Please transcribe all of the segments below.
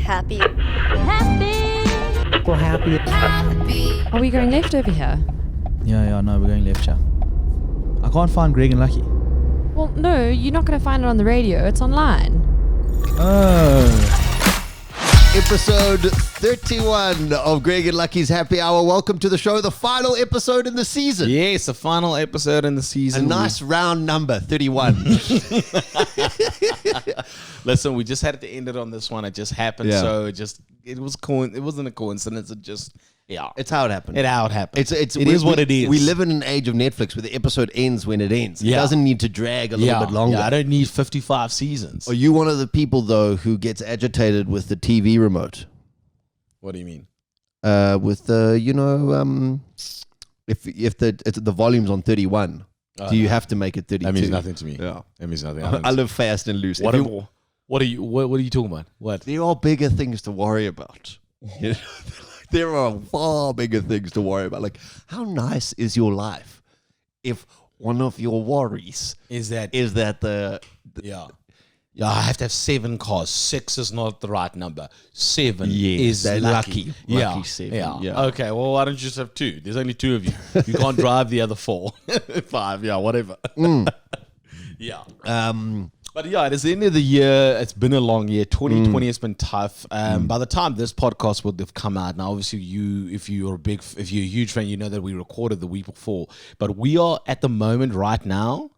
Happy. We're happy. Are we going left over here? Yeah, no, we're going left, yeah. I can't find Greg and Lucky. Well, no, you're not going to find it on the radio. It's online. Oh. Episode 31 of Greg and Lucky's Happy Hour. Welcome to the show, the final episode in the season. Yes, the final episode in the A season. nice round number, 31. Listen, we just had to end it on this one. It just happened, Yeah. so it wasn't a coincidence. It just It's how it happened. it how it happened. It is what it is. We live in an age of Netflix where the episode ends when it ends. It Yeah. doesn't need to drag a little bit longer. Yeah, I don't need 55 seasons. Are you one of the people, though, who gets agitated with the TV remote? What do you mean? With the, if the volume's on 31, do you have to make it 32? That means nothing to me. Yeah. That means nothing. I live fast and loose. What are you talking about? What? There are bigger things to worry about. You know? There are far bigger things to worry about. Like, how nice is your life if one of your worries Is that the yeah. Yeah, I have to have 7 cars. 6 is not the right number. 7 Yes, is that lucky. lucky 7, Yeah. yeah. Okay, well, why don't you just have 2? There's only 2 of you. You can't drive the other 4. 5, yeah, whatever. Yeah. But yeah, it is the end of the year. It's been a long year. 2020 has been tough. By the time this podcast would have come out, now obviously if you're a huge fan, you know that we recorded the week before. But we are at the moment right now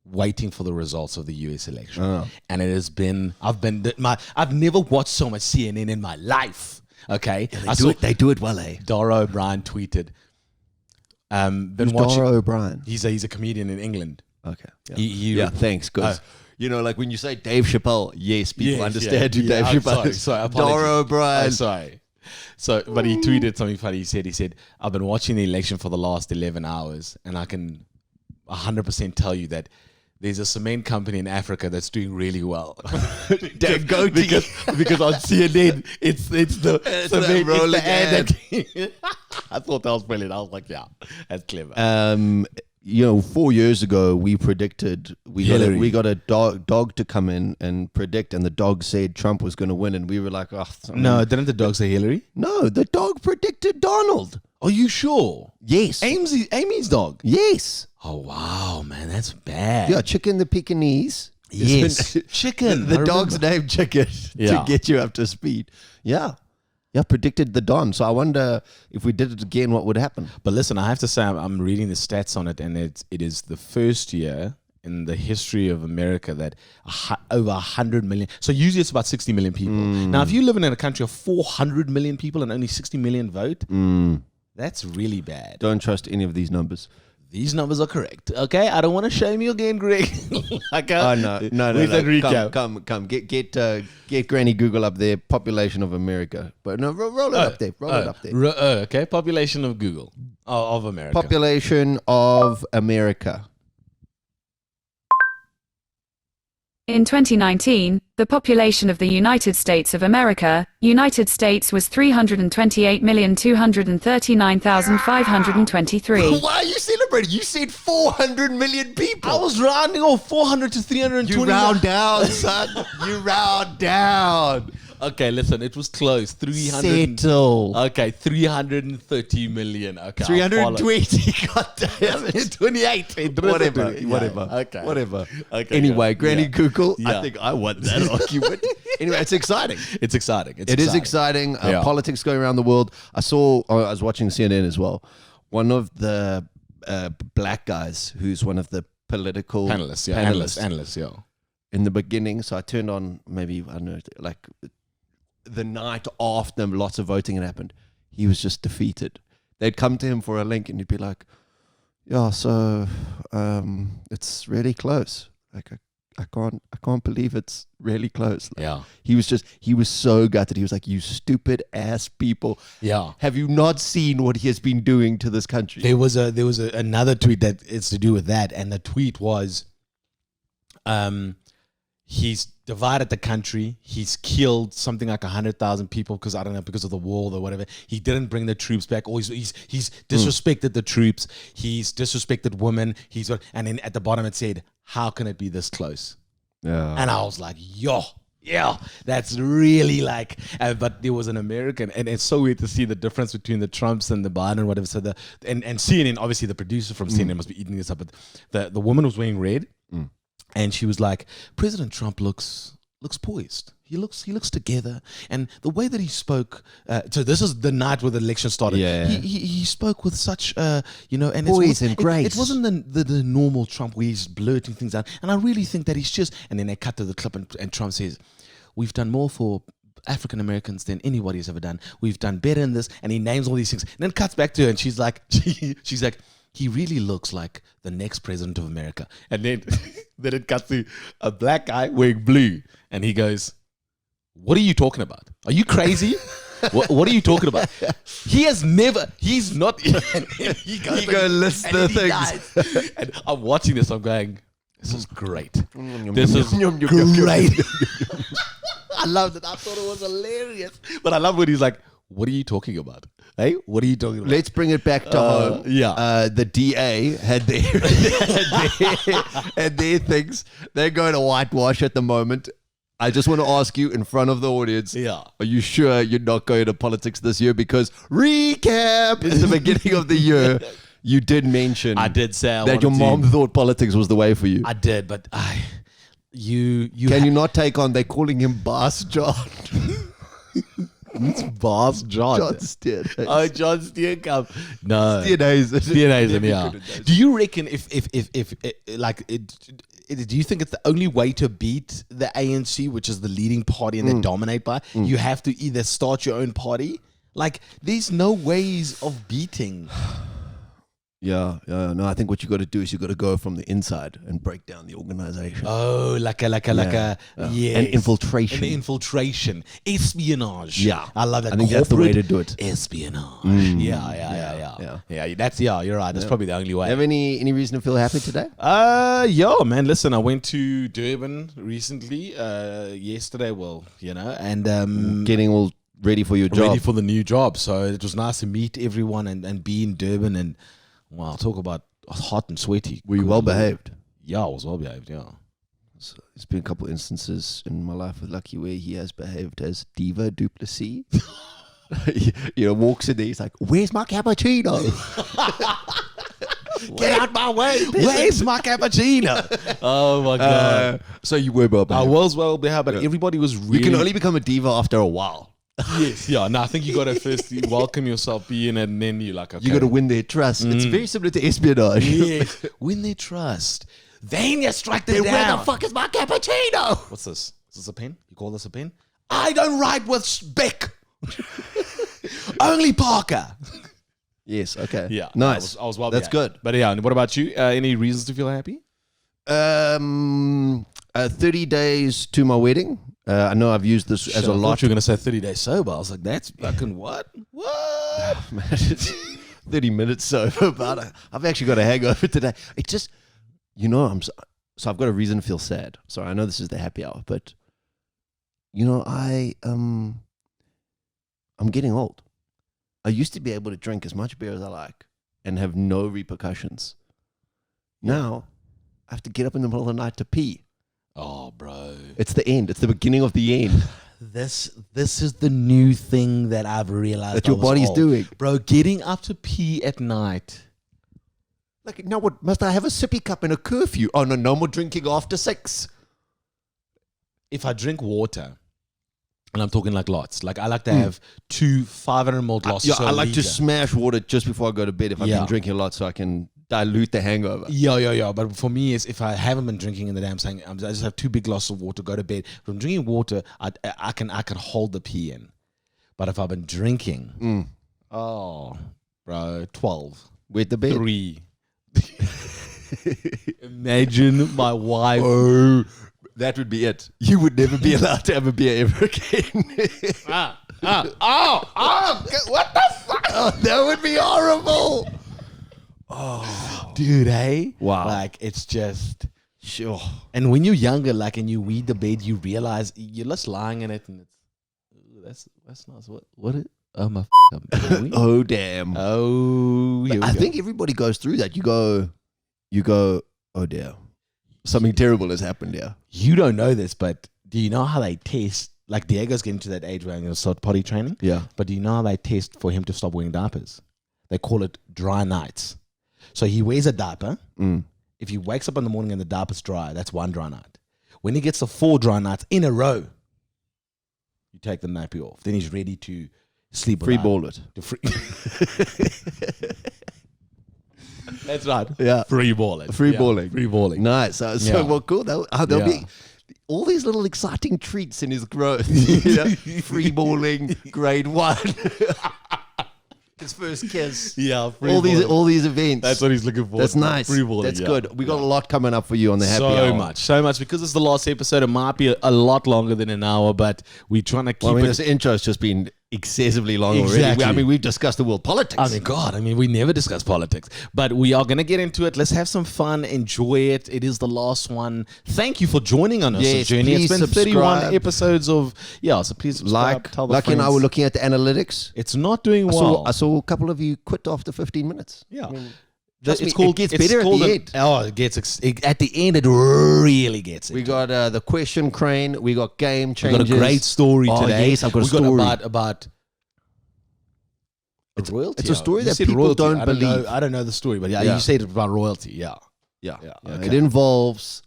waiting for the results of the US election, and it has been. I've never watched so much CNN in my life. Okay, they do it well, eh? Dara O'Brien tweeted. Who's Dara O'Brien? He's a comedian in England. Okay. Yeah, He thanks, because like when you say Dave Chappelle, yes, people Yes, understand who yeah. Dave I'm Chappelle is. sorry, apologies. Dara O'Brien. Oh, sorry. So, but he tweeted something funny. He said, I've been watching the election for the last 11 hours, and I can 100% tell you that there's a cement company in Africa that's doing really well. Dave Goatee. because on CNN, it's the cement, rolling it's the ad that I thought that was brilliant. I was like, yeah, that's clever. 4 years ago, we predicted we got a dog to come in and predict, and the dog said Trump was going to win, and we were like, No, didn't the dog say Hillary? No, the dog predicted Donald. Are you sure? Yes. Amy's dog. Yes. Oh wow, man, that's bad. Yeah, Chicken the Pekingese. Yes, Chicken. The dog's named Chicken to get you up to speed. Yeah. Yeah, predicted the Don. So I wonder if we did it again, what would happen? But listen, I have to say, I'm reading the stats on it, and it is the first year in the history of America that over 100 million. So usually it's about 60 million people. Now, if you live in a country of 400 million people and only 60 million vote, that's really bad. Don't trust any of these numbers. These numbers are correct. Okay, I don't want to shame you again, Greg. No. Come. Get Granny Google up there. Population of America, but no, roll it up there. Roll it up there. Okay, population of Google of America. Population of America. In 2019, the population of the United States of America, United States was 328,239,523. Why are you celebrating? You said 400 million people. I was rounding off 400 to 320. You round down, son. You round down. Okay, listen, it was close. 300. Settle. Okay, 330 million. Okay, 320. God damn it. 28. Whatever. Okay. Whatever. Okay. Anyway, yeah. Granny Google. Yeah. I think I won that argument. Anyway, it's exciting. It's exciting. It is exciting. Politics going around the world. I was watching CNN as well. One of the black guys who's one of the political Analysts, yeah. In the beginning, so I turned on maybe, I don't know, like the night after lots of voting had happened, he was just defeated. They'd come to him for a link and he'd be like, yeah, so it's really close. Like I can't believe it's really close. Like, he was so gutted. He was like, you stupid ass people. Yeah. Have you not seen what he has been doing to this country? There was another tweet that it's to do with that, and the tweet was, he's divided the country. He's killed something like 100,000 people because of the war or whatever. He didn't bring the troops back. Or he's disrespected the troops. He's disrespected women. And then at the bottom it said, "How can it be this close?" Yeah. And I was like, yo, Yeah, that's really like, but there was an American, and it's so weird to see the difference between the Trumps and the Biden and whatever. So and CNN, obviously the producer from CNN must be eating this up, but the woman was wearing red, and she was like, President Trump looks poised. He looks together, and the way that he spoke. So this is the night where the election started. Yeah. He spoke with such and Poise and grace. It wasn't the normal Trump where he's blurting things out, and I really think that he's just. And then they cut to the clip, and Trump says, "We've done more for African Americans than anybody has ever done. We've done better in this," and he names all these things. And then cuts back to her, and she's like, he really looks like the next president of America. And then then it cuts to a black guy wearing blue, and he goes, "What are you talking about? Are you crazy? What are you talking about?" He's not. And he goes list the things. And I'm watching this, I'm going, this is great. This is great. I loved it. I thought it was hilarious. But I love when he's like, "What are you talking about? Hey, what are you talking about?" Let's bring it back to home. Yeah. The DA had their things. They're going to whitewash at the moment. I just want to ask you in front of the audience, Yeah. are you sure you're not going to politics this year? Because recap, it's the beginning of the year. You did mention I did say I that your wanted mom to- thought politics was the way for you. I did, but you Can you not take on, they're calling him Boss John. It's Boss John. John Steenhuisen. Oh, John Steenkamp. No. Steenhuisen. Steenhuisen, yeah. Do you reckon if do you think it's the only way to beat the ANC, which is the leading party and they dominate by, you have to either start your own party? Like, there's no ways of beating. Yeah. No, I think what you got to do is you got to go from the inside and break down the organization. Oh, like a yes. And infiltration. An infiltration. Espionage. Yeah. I love that. I think that's the way to do it. Espionage. Yeah. You're right. That's probably the only way. Have any reason to feel happy today? Yeah, man. Listen, I went to Durban recently, yesterday. Well, and Getting all ready for your job. ready for the new job. So it was nice to meet everyone and be in Durban. And wow, talk about hot and sweaty. Were you well behaved? Yeah, I was well behaved. Yeah. So there's been a couple instances in my life with Lucky where he has behaved as Diva Duplessis. Walks in there, he's like, "Where's my cappuccino? Get out my way. Where's my cappuccino? Oh my god. So you were well I behaved. was well behaved, but everybody was really. You can only become a diva after a while. Yes, yeah. No, I think you got to first welcome yourself, be in it, and then you like, okay. You got to win their trust. It's very similar to espionage. Yes, win their trust. Then you strike them down. Where the fuck is my cappuccino? What's this? Is this a pen? You call this a pen? I don't write with Beck. Only Parker. Yes. Okay. Yeah, Nice. I was well. That's behaved. good. But yeah, and what about you? Any reasons to feel happy? 30 days to my wedding. I know I've used this as a I lot. thought you were gonna say 30 days sober. I was like, that's fucking what? What? Man, it's 30 minutes sober, but I've actually got a hangover today. It's just, so I've got a reason to feel sad. Sorry, I know this is the happy hour, but I'm getting old. I used to be able to drink as much beer as I like and have no repercussions. Now I have to get up in the middle of the night to pee. Oh, bro. It's the end. It's the beginning of the end This is the new thing that I've realized that your body's doing. Bro, getting up to pee at night. Like, now what? Must I have a sippy cup and a curfew? Oh, no more drinking after 6. If I drink water, and I'm talking like lots, like I like to have 2 500ml glasses. I like to smash water just before I go to bed if I've Yeah. been drinking a lot so I can dilute the hangover. Yeah. But for me, is if I haven't been drinking in the damn thing, I just have 2 big glasses of water, go to bed. If I'm drinking water, I can hold the pee in. But if I've been drinking, oh, bro, 12, Where'd the bed? 3. Imagine my wife. Oh, that would be it. You would never be allowed to have a beer ever again. What the fuck? Oh, that would be horrible. Dude, hey? Wow. Like, it's just... Sure. And when you're younger, like, and you weed the bed, you realize you're just lying in it, and it's... Ooh, that's nice. What is... Oh, my... Oh, damn. Oh, here we I go. think everybody goes through that. You go, oh, dear. Something terrible has happened here. You don't know this, but Do you know how they test? Like Diego's getting to that age where I'm going to start potty training. Yeah. But do you know how they test for him to stop wearing diapers? They call it dry nights. So he wears a diaper. If he wakes up in the morning and the diaper's dry, that's one dry night. When he gets to 4 dry nights in a row, you take the nappy off. Then he's ready to sleep. Free without- ball it. To free. That's right. Yeah. Free balling. Free balling. Free balling. Nice. So Yeah. well, cool. There'll be all these little exciting treats in his growth. You know? Free balling, grade 1. His first kiss. Yeah. Free All balling. these events. That's what he's looking for. That's nice. Free balling. That's yeah. good. We got a lot coming up for you on the happy hour. So much because it's the last episode. It might be a lot longer than an hour, but we're trying to keep Well, I mean, it. this intro's just been excessively long Exactly. already. We've discussed the world politics. We never discuss politics, but we are going to get into it. Let's have some fun, enjoy it. It is the last one. Thank you for joining on us Yes, journey. It's please been 31 subscribe. episodes of, so please subscribe. Tell the Lucky and I friends. were looking at the analytics. It's not doing well. I saw a couple of you quit after 15 minutes. Yeah. Trust me, It's called, it gets it's better at called the an- end. Oh, it gets at the end. It really gets it. We got the question crane. We got game We changers. got a great story Oh, today. yes, I've got a we story. got about royalty. it's a story You that said people royalty. don't I don't believe. know, I don't know the story, but Yeah. you said it about royalty. Yeah. Yeah. Yeah, Yeah, okay. It involves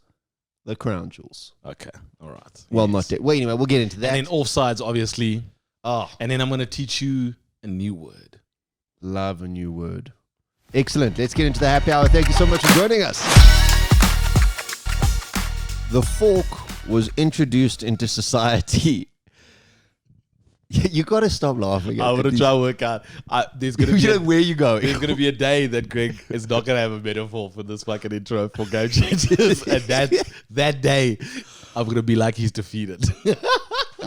the crown jewels. Okay. All right. Well, Yes. not yet. Well, anyway, we'll get into that. And then offsides, obviously. oh, And then I'm going to teach you a new word. love a new word. Excellent. Let's get into the happy hour. Thank you so much for joining us. The fork was introduced into society. You got to stop laughing. I'm going to try to work out. There's going to You be know where you go. there's going to be a day that Greg is not going to have a metaphor for this fucking intro for Game Changers. And that day, I'm going to be like he's defeated.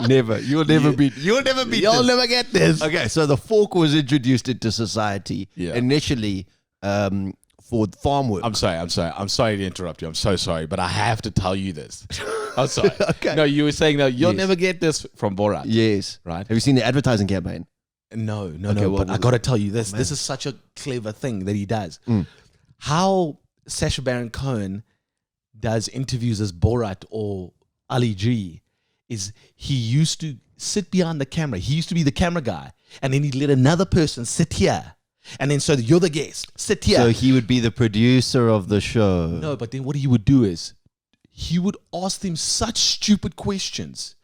Never. You'll never beat. You'll never beat. You'll this. never get this. Okay, so the fork was introduced into society Yeah. initially for farm work. I'm sorry to interrupt you. I'm so sorry, but I have to tell you this. I'm sorry. Okay. No, you were saying that you'll Yes. never get this from Borat. Yes. Right. Have you seen the advertising campaign? No, Okay, well, but I got to tell you this. This is such a clever thing that he does. How Sacha Baron Cohen does interviews as Borat or Ali G is he used to sit behind the camera. He used to be the camera guy. And then he'd let another person sit here. And then so you're the guest. Sit here. So he would be the producer of the show. No, but then what he would do is he would ask them such stupid questions.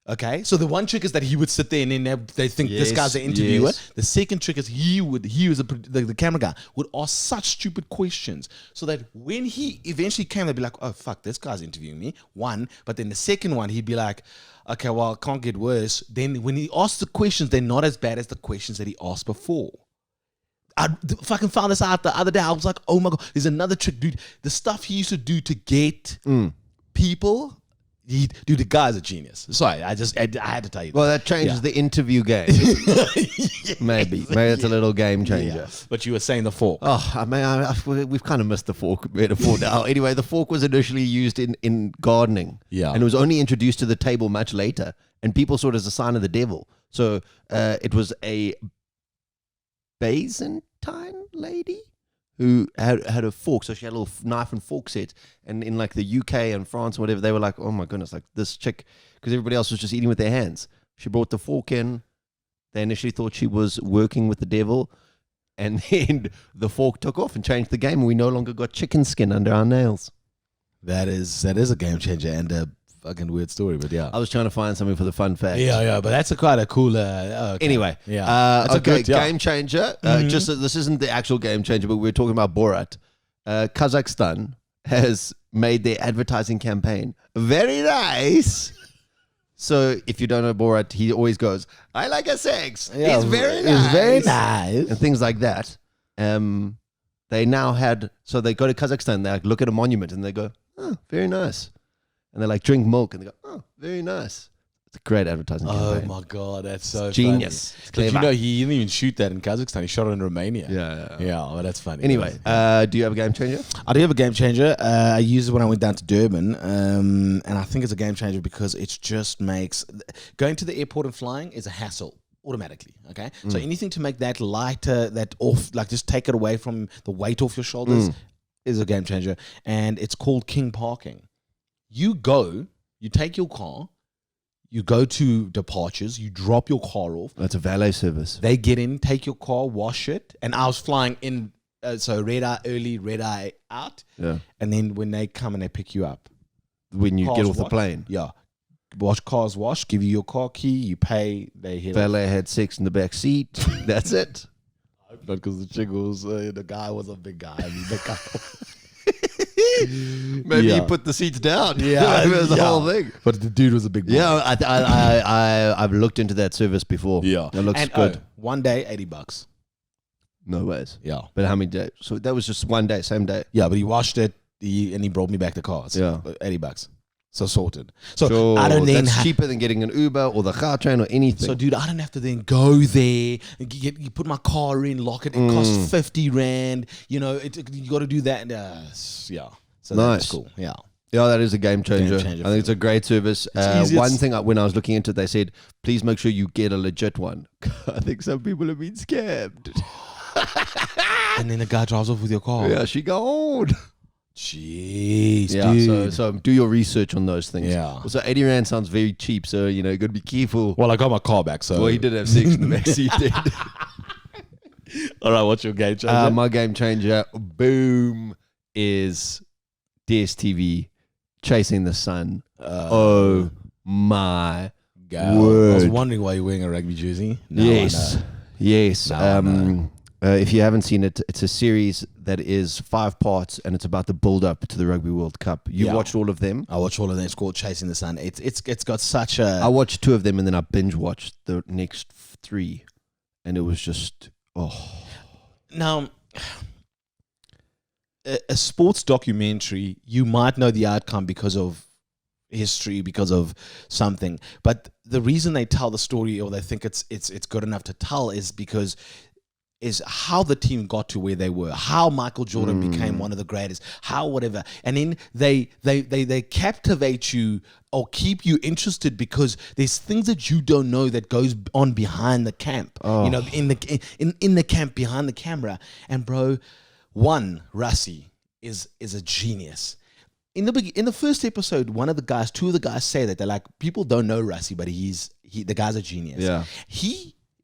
Okay, so the one trick is that he would sit there and then they think this Yes, guy's an interviewer. yes. The second trick is he was the camera guy, would ask such stupid questions so that when he eventually came, they'd be like, oh, fuck, this guy's interviewing me. One, but then the second one, he'd be like, okay, well, it can't get worse. Then when he asks the questions, they're not as bad as the questions that he asked before. I fucking found this out the other day. I was like, oh my God, there's another trick, dude. The stuff he used to do to get people, dude, the guy's a genius. Sorry, I had to tell you that. Well, that changes Yeah. the interview game. Maybe that's a little game changer. Yeah. But you were saying the fork. Oh, I mean, we've kind of missed the fork metaphor now. Anyway, the fork was initially used in gardening. Yeah. And it was only introduced to the table much later. And people saw it as a sign of the devil. So it was a Byzantine lady who had a fork. So she had a little knife and fork set. And in like the UK and France or whatever, they were like, oh my goodness, like this chick, because everybody else was just eating with their hands. She brought the fork in. They initially thought she was working with the devil. And then the fork took off and changed the game. And we no longer got chicken skin under our nails. That is a game changer and a fucking weird story, but yeah. I was trying to find something for the fun fact. Yeah, but that's quite a cool. Okay. Anyway, Yeah. okay, That's a good- yeah. game changer. Just so this isn't the actual game changer, but we're talking about Borat. Kazakhstan has made their advertising campaign very nice. So if you don't know Borat, he always goes, "I like a sex. Yeah, it's very nice. It's very nice. and things like that." They now had, so they go to Kazakhstan, they like look at a monument and they go, "Oh, very nice," and they like drink milk and they go, "Oh, very nice." It's a great advertising Oh campaign. my God, that's so Genius. funny. It's Did you clever. know he didn't even shoot that in Kazakhstan? He shot it in Romania. Yeah. Well, that's funny. Anyway, do you have a game changer? I do have a game changer. I used it when I went down to Durban, and I think it's a game changer because it just makes going to the airport and flying is a hassle automatically. Okay, so anything to make that lighter, that off, like just take it away from the weight off your shoulders, is a game changer. And it's called King Parking. You go You take your car, you go to departures, you drop your car off. That's a valet service. They get in, take your car, wash it. And I was flying in, so red eye early, red eye out. Yeah. And then when they come and they pick you up. When you get Cars off the wash. plane. Yeah. Cars wash, give you your car key, you pay, they hit Valet had sex in the back seat. That's it. Not because the chick was, the guy was a big guy. I mean, the guy. Maybe Yeah. he put the seats down. Yeah, It was the yeah. whole thing. But the dude was a big boy. Yeah, I've looked into that service before. Yeah. It looks And, good. one day, $80. No ways. Yeah. But how many days? So that was just one day, same day. Yeah, but he washed it and he brought me back the cars. Yeah. $80. So sorted. So Sure, I don't then that's cheaper than getting an Uber or the car train or anything. So dude, I don't have to then go there and you put my car in, lock it. It costs 50 rand. You know, you got to do that. And, yeah. So Nice. that's cool. Yeah. Yeah, that is a game changer. Game changer I think it's a great service. easy, One it's- thing when I was looking into it, they said, please make sure you get a legit one. I think some people have been scammed. And then the guy drives off with your car. Yeah, she gone. Jeez, Yeah, dude. so do your research on those things. Yeah. So 80 Rand sounds very cheap, so you know you got to be careful. Well, I got my car back, so. Well, he did have sex in the back seat. All right, what's your game changer? My game changer, boom, is DSTV Chasing the Sun. Oh my I was word! wondering why you're wearing a rugby jersey. Now Yes, I know. yes. Now I know. If you haven't seen it, it's a series that is 5 parts, and it's about the build-up to the Rugby World Cup. You Yeah. watched all of them. I watch all of them. It's called Chasing the Sun. It's got such a. I watched 2 of them, and then I binge watched the next 3, and it was just Now, a sports documentary, you might know the outcome because of history, because of something. But the reason they tell the story, or they think it's good enough to tell, is because is how the team got to where they were, how Michael Jordan became one of the greatest, how whatever. And then they captivate you or keep you interested because there's things that you don't know that goes on behind the camp. You know, in the camp behind the camera. And bro, Rassie is a genius. In the first episode, 2 of the guys say that they're like, people don't know Rassie, but the guy's a genius. Yeah.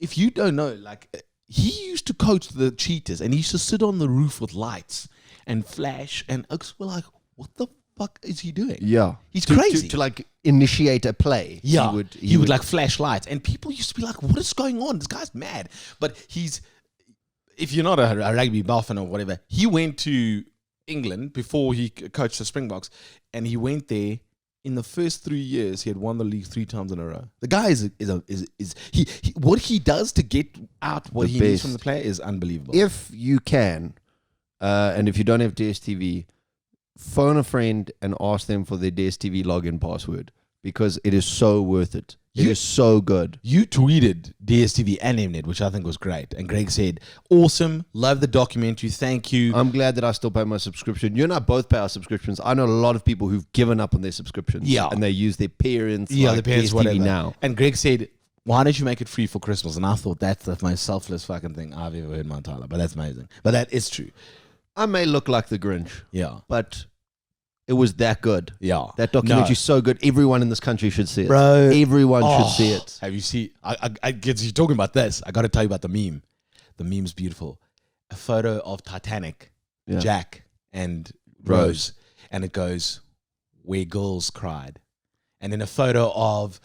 If you don't know, like, he used to coach the cheaters, and he used to sit on the roof with lights and flash, and us were like, what the fuck is he doing? yeah. He's To- crazy. to like initiate a play. Yeah, he would like flash lights, and people used to be like, "What is going on? This guy's mad." But if you're not a rugby buff or whatever, he went to England before he coached the Springboks, and he went there. In the first 3 years, he had won the league 3 times in a row. The guy is what he does to get out what The he needs best. from the player is unbelievable. If you can, and if you don't have DSTV, phone a friend and ask them for their DSTV login password because it is so worth it. It is so good. You tweeted DSTV and Mnet, which I think was great. And Greg said, awesome, love the documentary, thank you. I'm glad that I still pay my subscription. You and I both pay our subscriptions. I know a lot of people who've given up on their subscriptions. Yeah. And they use their parents. Yeah, like the parents, DSTV whatever. now. And Greg said, why don't you make it free for Christmas? And I thought that's the most selfless fucking thing I've ever heard in my entire life. But that's amazing. But that is true. I may look like the Grinch, Yeah. but it was that good. Yeah. That documentary is so good. Everyone in this country should see it. Bro. Everyone should see it. Have you seen? I get you talking about this. I got to tell you about the meme. The meme's beautiful. A photo of Titanic, Yeah. Jack and Rose. Rose, and it goes where girls cried, and then a photo of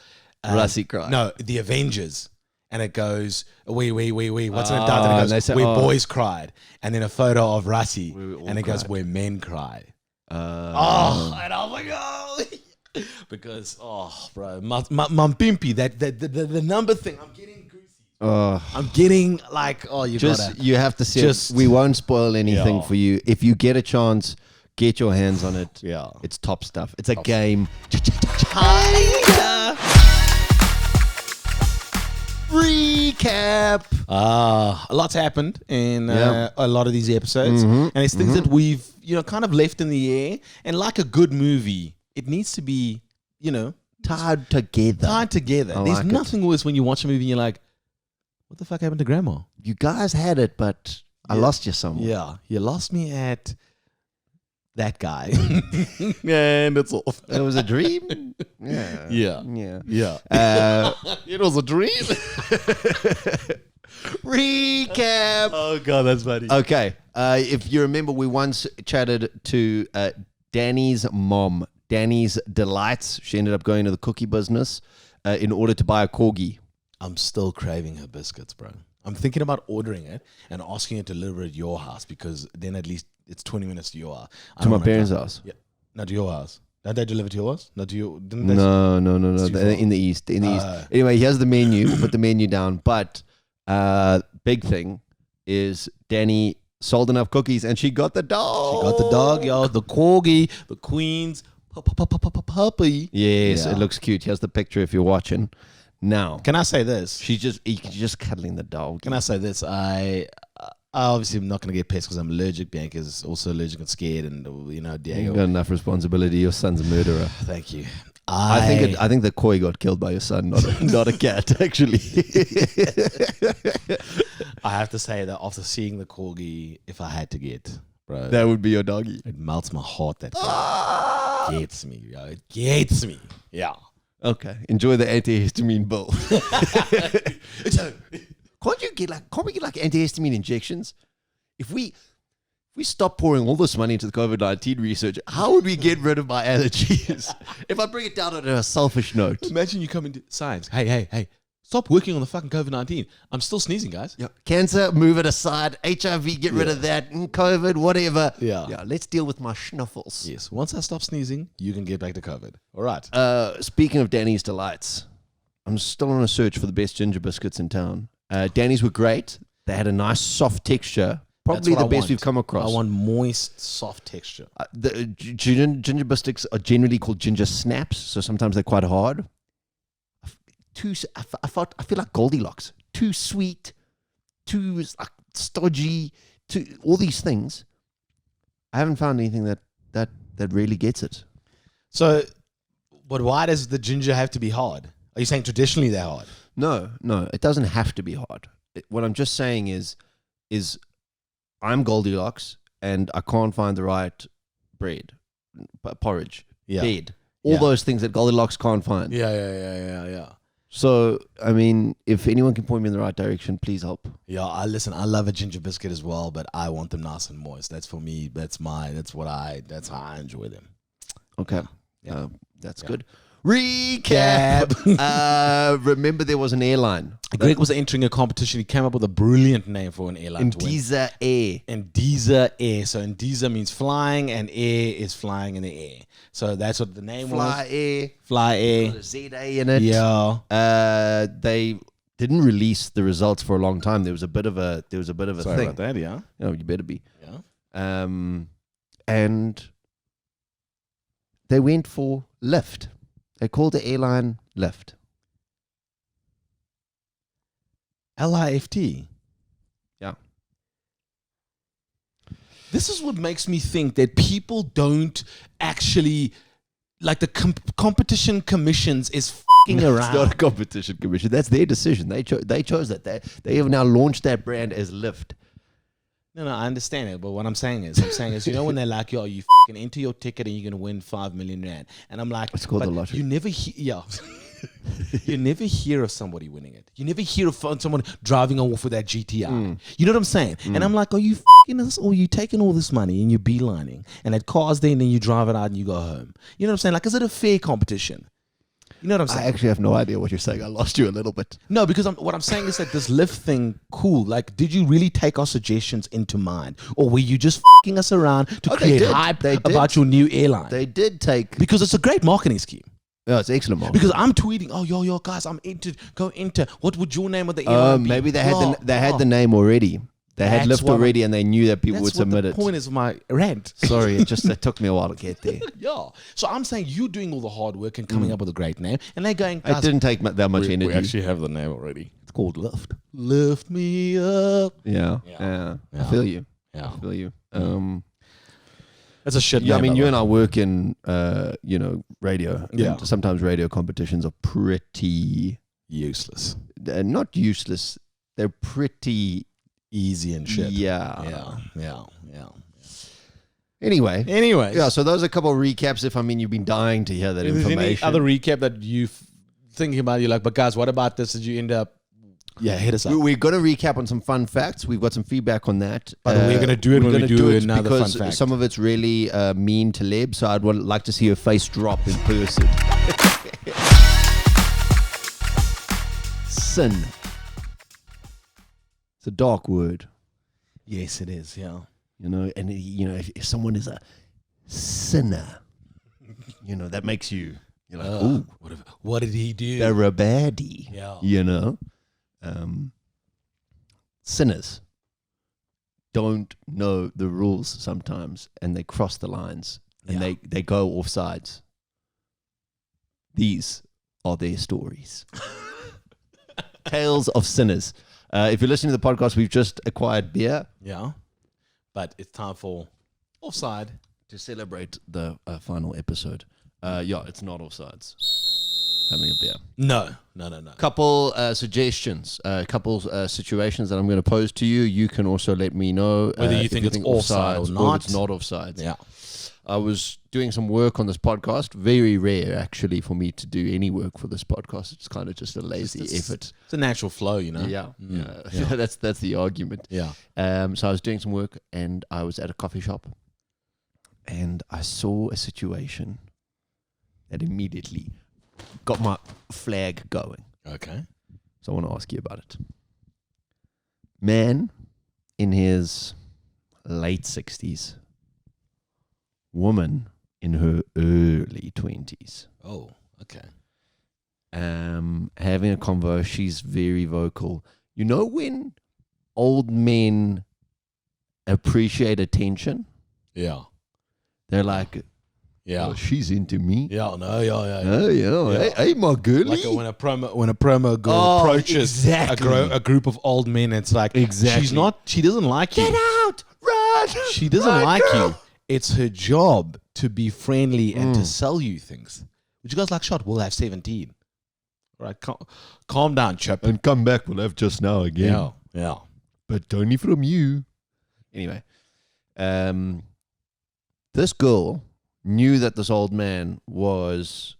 Rassie cried. No, the Avengers. And it goes, wait, what's in it? Ah, And it and they goes, say, where oh. boys cried. And then a photo of Rassie. Where we all And it goes, cried. where men cry. And I was like, oh. Because, bro, my pimpy, the number thing, I'm getting goosey. I'm getting like, you Just gotta. you have to see just- it. We won't spoil anything Yeah. for you. If you get a chance, get your hands on it. Yeah. It's top stuff. It's a game. Recap. A lot's happened in Yeah. a lot of these episodes, and it's things that we've kind of left in the air. And like a good movie, it needs to be Tied together. tied together. I There's like it. nothing worse when you watch a movie and you're like, "What the fuck happened to Grandma?" You guys had it, but I Yeah. lost you somewhere. Yeah, you lost me at that guy. And it's off. It was a dream. Yeah. Yeah. Yeah. It was a dream. Recap. Oh, God, that's funny. Okay. If you remember, we once chatted to Danny's mom, Danny's Delights. She ended up going to the cookie business in order to buy a corgi. I'm still craving her biscuits, bro. I'm thinking about ordering it and asking it to deliver at your house because then at least it's 20 minutes to your house. To my parents' house. Yeah. Not to your house. Did they deliver to your house? Not to you? Didn't they? No. It's too far. In the east. Anyway, here's the menu. We'll put the menu down. But big thing is Danny sold enough cookies and she got the dog. She got the dog, y'all. The corgi, the queen's puppy. Yes, Yeah. it looks cute. Here's the picture if you're watching. Now, Can I say this? she's just cuddling the dog. Can I say this? I obviously am not going to get pissed because I'm allergic. Bianca's also allergic and scared, and You've Diego. got enough responsibility. Your son's a murderer. Thank you. I think the koi got killed by your son, not a cat, actually. I have to say that after seeing the corgi, if I had to get, bro, That would be your doggy. it melts my heart. That gets me, yo. It gets me. Yeah. Okay, enjoy the antihistamine bill. Can't we get like antihistamine injections? If we stop pouring all this money into the COVID-19 research, how would we get rid of my allergies? If I bring it down on a selfish note. Imagine you come into science. Hey. Stop working on the fucking COVID-19. I'm still sneezing, guys. Yeah, cancer, move it aside. HIV, get rid of that. COVID, whatever. Yeah. Let's deal with my snuffles. Yes. Once I stop sneezing, you can get back to COVID. All right. Speaking of Danny's Delights, I'm still on a search for the best ginger biscuits in town. Danny's were great. They had a nice soft texture. Probably That's the what I best want. we've come across. I want moist, soft texture. The ginger biscuits are generally called ginger snaps, so sometimes they're quite hard. I feel like Goldilocks. Too sweet, too like stodgy, too all these things. I haven't found anything that really gets it. So, but why does the ginger have to be hard? Are you saying traditionally they're hard? No, it doesn't have to be hard. What I'm just saying is I'm Goldilocks and I can't find the right bread, porridge, bed, all those things that Goldilocks can't find. Yeah. So, I mean, if anyone can point me in the right direction, please help. Yeah, I love a ginger biscuit as well, but I want them nice and moist. That's for me. That's how I enjoy them. Okay. Yeah. That's good. Recap. Remember there was an airline. Greg was entering a competition. He came up with a brilliant name for an airline to win. Ndiza Air. Ndiza Air. So Ndiza means flying and air is flying in the air. So that's what the name Fly was. Air. Fly Air. Got a ZA in it. Yeah. They didn't release the results for a long time. There was a bit of a Sorry thing. about that, yeah. You better be. Yeah. And they went for Lyft. They called the airline Lyft. LIFT. Yeah. This is what makes me think that people don't actually, like the competition commissions is fucking around. It's not a competition commission. That's their decision. They chose that. They have now launched that brand as Lyft. No, I understand it, but what I'm saying is, when they're like, yo, you fucking enter your ticket and you're going to win 5 million rand. And I'm like, It's called but the lottery. You never you never hear of somebody winning it. You never hear of someone driving off with that GTI. You know what I'm saying? And I'm like, are you fucking us, or you taking all this money and you're beelining and that car's there and then you drive it out and you go home? You know what I'm saying? Like, is it a fair competition? You know what I'm saying? I actually have no idea what you're saying. I lost you a little bit. No, because what I'm saying is that this Lyft thing, cool. Like, did you really take our suggestions into mind? Or were you just fucking us around to create did. hype They did. about your new airline? They did take... Because it's a great marketing scheme. Oh, it's excellent marketing. Because I'm tweeting, oh, yo, guys, I'm into, go enter. What would your name of the airline be? Maybe they had the name already. They had That's Lyft what already and they knew that people would That's what submit the it. point is of my rant. Sorry, it took me a while to get there. Yeah. So I'm saying you're doing all the hard work and coming up with a great name. And they're going, It guys, didn't take that much energy. we actually have the name already. It's called Lift. Lift me up. Yeah. Yeah. I feel you. Yeah. I feel you. That's a shit Yeah, I name, mean, by you the and way. I work in, radio. Yeah. And sometimes radio competitions are pretty, Useless. not useless. They're pretty Easy and shit. Yeah. Yeah. Anyway. Anyways. Yeah, so those are a couple of recaps. If you've been dying to hear that If there's any information. other recap that you thinking about, you're like, but guys, what about this? Did you end up? Yeah, hit us up. We're going to recap on some fun facts. We've got some feedback on that. But we're going to do it when we do another fun because fact. some of it's really mean to Leb, so I'd like to see her face drop in person. Sin. It's a dark word. Yes, it is. Yeah. And if someone is a sinner, that makes you, you're like, ooh, What did he do? they're a baddie. Yeah. Sinners don't know the rules sometimes, and they cross the lines, and they go off sides. These are their stories. Tales of sinners. If you're listening to the podcast, we've just acquired beer. Yeah. But it's time for Offside. To celebrate the final episode. It's not Offsides. Having a beer. No. Couple suggestions, couple situations that I'm going to pose to you. You can also let me know Whether you think it's offside or if not. it's not offsides. Yeah. I was doing some work on this podcast. Very rare, actually, for me to do any work for this podcast. It's kind of just a lazy effort. It's a natural flow, Yeah. That's the argument. Yeah. So I was doing some work, and I was at a coffee shop, and I saw a situation that immediately got my flag going. Okay. So I want to ask you about it. Man in his late 60s, woman in her early 20s. Oh, okay. Having a convo, she's very vocal. You know when old men appreciate attention? Yeah. They're like, Yeah. oh, she's into me. Yeah, no, yeah. Oh, yeah. Hey, my girlie. Like when a promo girl approaches a group of old men, it's like, Exactly. she doesn't like you. Get out! Run! She doesn't Run, like girl! you. It's her job to be friendly and to sell you things. Would you guys like shot? We'll have 17. All right, calm down, chap. And come back, we'll have just now again. Yeah. But only from you. Anyway, this girl knew that this old man was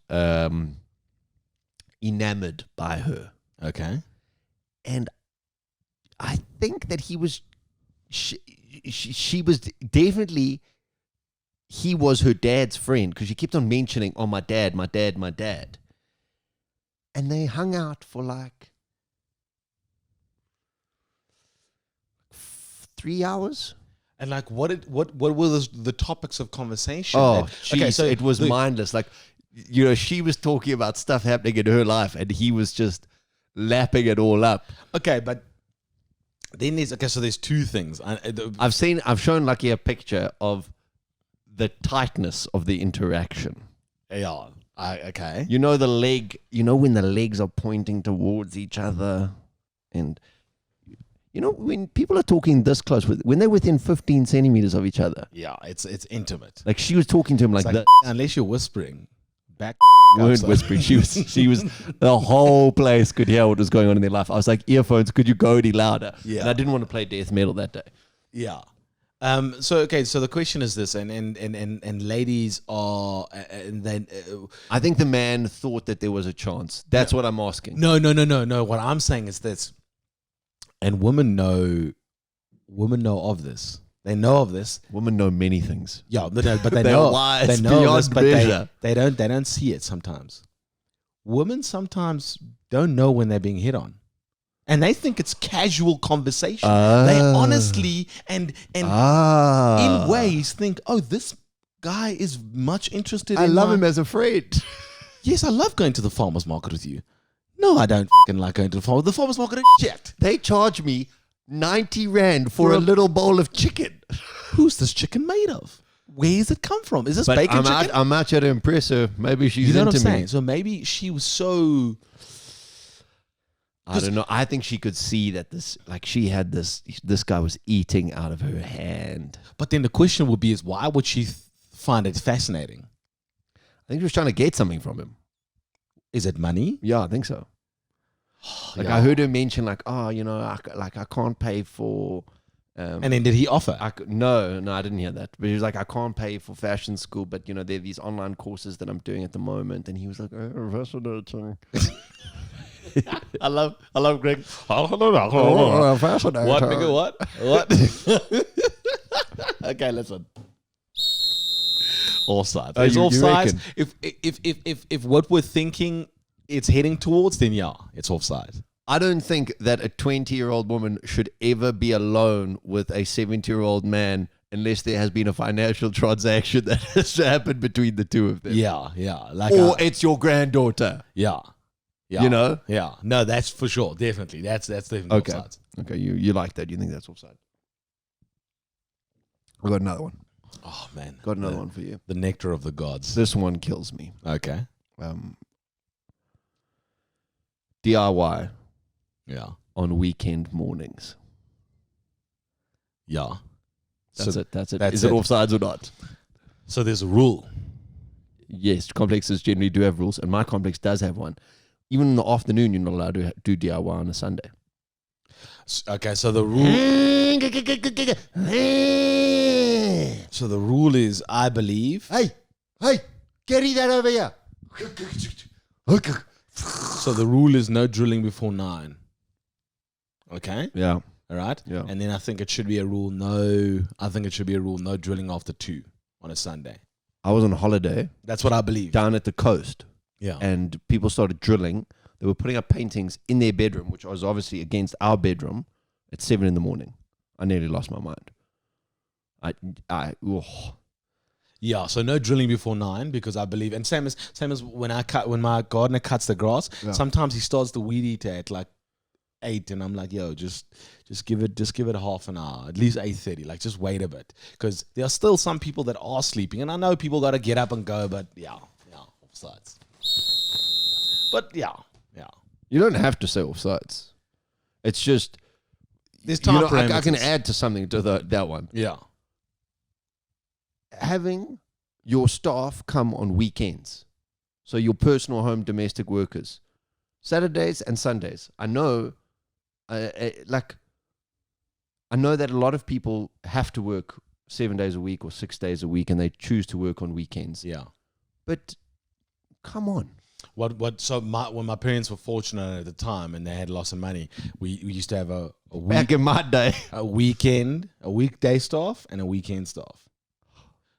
enamored by her. Okay. And I think that he was, she was definitely, he was her dad's friend, because she kept on mentioning, oh, my dad. And they hung out for like 3 hours. And like, what were the topics of conversation? Oh, And- so it was mindless. Like, she was talking about stuff happening in her life, and he was just lapping it all up. Okay, but then there's two things. I've shown Lucky a picture of the tightness of the interaction. Yeah. Okay. You know the leg. You know when the legs are pointing towards each other, and when people are talking this close, when they're within 15 centimeters of each other. Yeah, it's intimate. Like she was talking to him like that. Unless you're whispering, back. Weren't whispering. She was. The whole place could hear what was going on in their life. I was like, earphones. Could you go any louder? Yeah. And I didn't want to play death metal that day. Yeah. So the question is this, and ladies are, and then I think the man thought that there was a chance. That's what I'm asking. no. What I'm saying is this, and women know of this. They know of this. Women know many things. Yeah, but they They're know. wise They know beyond of this, but measure. they don't see it sometimes. Women sometimes don't know when they're being hit on. And they think it's casual conversation. They honestly and in ways think, oh, this guy is much interested in I love him as a friend. Yes, I love going to the farmer's market with you. No, I don't fucking like going to the farmer's. The farmer's market is shit. They charge me 90 Rand for a little bowl of chicken. Who's this chicken made of? Where does it come from? Is this bacon chicken? I'm out here to impress her. Maybe she's You know what into I'm me. saying? So maybe she was so... I don't know. I think she could see that this guy was eating out of her hand. But then the question would be is why would she find it fascinating? I think she was trying to get something from him. Is it money? Yeah, I think so. Like Yeah. I heard her mention like, oh, I can't pay for And then did he offer? No, I didn't hear that. But he was like, I can't pay for fashion school, but you know, there are these online courses that I'm doing at the moment. And he was like, fascinating. I love Greg. Fascinating. What, nigga? What? Okay, listen. Offside. Oh, It's you offside. reckon? If what we're thinking it's heading towards, then yeah, it's offside. I don't think that a 20-year-old woman should ever be alone with a 70-year-old man unless there has been a financial transaction that has happened between the two of them. Yeah. Like Or it's your granddaughter. yeah. You know? Yeah. No, that's for sure. Definitely. That's definitely Okay. offside. Okay, you like that. You think that's offside. I got another one. Oh man. Got another one for you. The nectar of the gods. This one kills me. Okay. DIY Yeah. on weekend mornings. Yeah. That's it. That's Is it offsides or not? So there's a rule. Yes, complexes generally do have rules, and my complex does have one. Even in the afternoon, you're not allowed to do DIY on a Sunday. Okay, so the rule. So the rule is, I believe. Hey, carry that over here. So the rule is no drilling before 9. Okay. Yeah. All right. Yeah. And then I think it should be a rule. No drilling after 2 on a Sunday. I was on holiday That's what I believe. down at the coast, Yeah. and people started drilling. They were putting up paintings in their bedroom, which was obviously against our bedroom, at 7 a.m. I nearly lost my mind. Yeah, so no drilling before 9 because I believe, and same as when my gardener cuts the grass. Yeah. Sometimes he starts the weed eater at like 8, and I'm like, yo, just give it half an hour, at least 8:30. Like, just wait a bit, because there are still some people that are sleeping, and I know people got to get up and go, but yeah, offsides. But yeah. You don't have to say offsides. It's just There's time parameters. I can add to something to that one. Yeah. Having your staff come on weekends, so your personal home domestic workers, Saturdays and Sundays. I know that a lot of people have to work 7 days a week or 6 days a week, and they choose to work on weekends. Yeah. But come on. When my parents were fortunate at the time and they had lots of money, we used to have a Back in my day. a weekday staff and a weekend staff.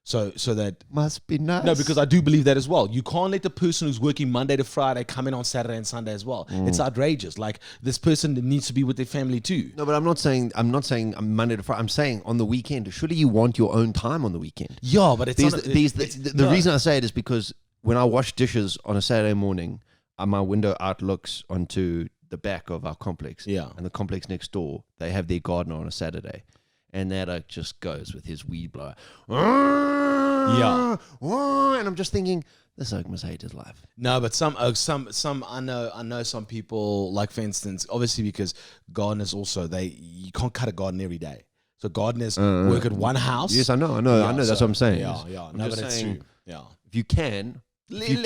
So that Must be nice. no, because I do believe that as well. You can't let the person who's working Monday to Friday come in on Saturday and Sunday as well. It's outrageous. Like, this person needs to be with their family too. No, but I'm not saying Monday to Friday. I'm saying on the weekend. Surely you want your own time on the weekend. Yeah, but it's The reason I say it is because when I wash dishes on a Saturday morning, my window outlooks onto the back of our complex. Yeah. And the complex next door, they have their gardener on a Saturday. And that just goes with his weed blower. Yeah. And I'm just thinking, this oak must hate his life. No, but some I know some people, like, for instance, obviously because gardeners also, you can't cut a garden every day. So gardeners work at one house. Yes, I know. That's what I'm saying. Yeah. I'm No, just but it's saying, true. Yeah. If you can, little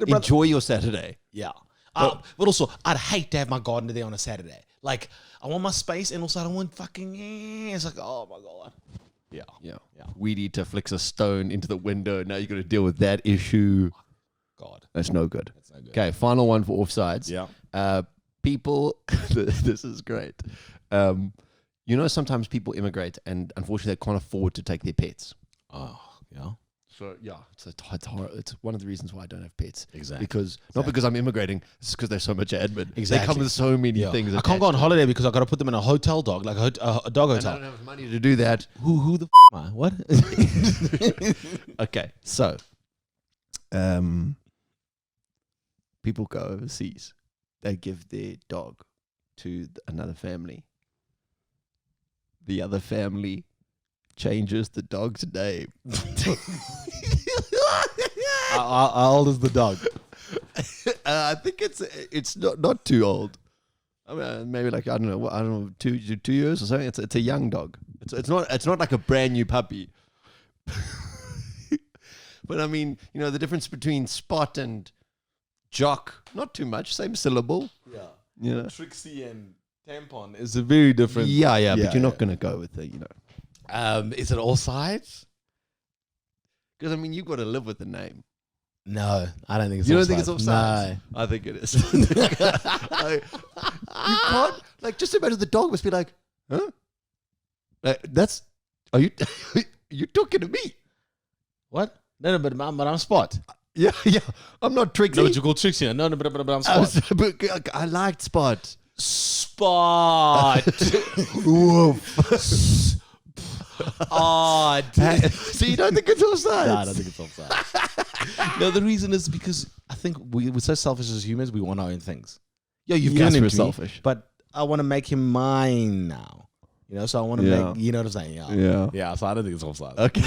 brother- enjoy your Saturday. Yeah. But also, I'd hate to have my gardener there on a Saturday. Like, I want my space, and also I don't want fucking. It's like, oh my god. Yeah. Weed eater flicks a stone into the window. Now you got to deal with that issue. God. That's no good. Okay, final one for offsides. Yeah. People, this is great. Sometimes people immigrate, and unfortunately they can't afford to take their pets. Oh, yeah. So yeah, it's one of the reasons why I don't have pets. Exactly. Not because I'm immigrating, it's because there's so much admin. They Exactly. come with so many things. I can't go on holiday because I got to put them in a hotel dog, like a dog And I hotel. don't have money to do that. Who the am I? What? Okay, so people go overseas. They give their dog to another family. The other family changes the dog's name. How old is the dog? I think it's not too old. I mean, maybe like I don't know, 2 years or something. It's a young dog. It's not like a brand new puppy. But I mean, the difference between Spot and Jock, not too much, same syllable. Yeah. Yeah. Trixie and Tampon is a very different. Yeah, but you're not going to go with the, Is it all sides? Because, I mean, you've got to live with the name. No, I don't think it's You don't offside. think it's offside? No. I think it is. You can't, like, just imagine the dog must be like, huh? Are you, you talking to me? What? No, but I'm Spot. Yeah. I'm not Trixie. No, but you call Trixie. No, but I'm Spot. I liked Spot. Spot. Woof. Odd. So you don't think it's offside? No, I don't think it's offside. No, the reason is because I think we're so selfish as humans. We want our own things. Yeah, you've given him we're to selfish. me, but I want to make him mine now. So I want to make. You know what I'm saying? Yeah. So I don't think it's offside. Okay.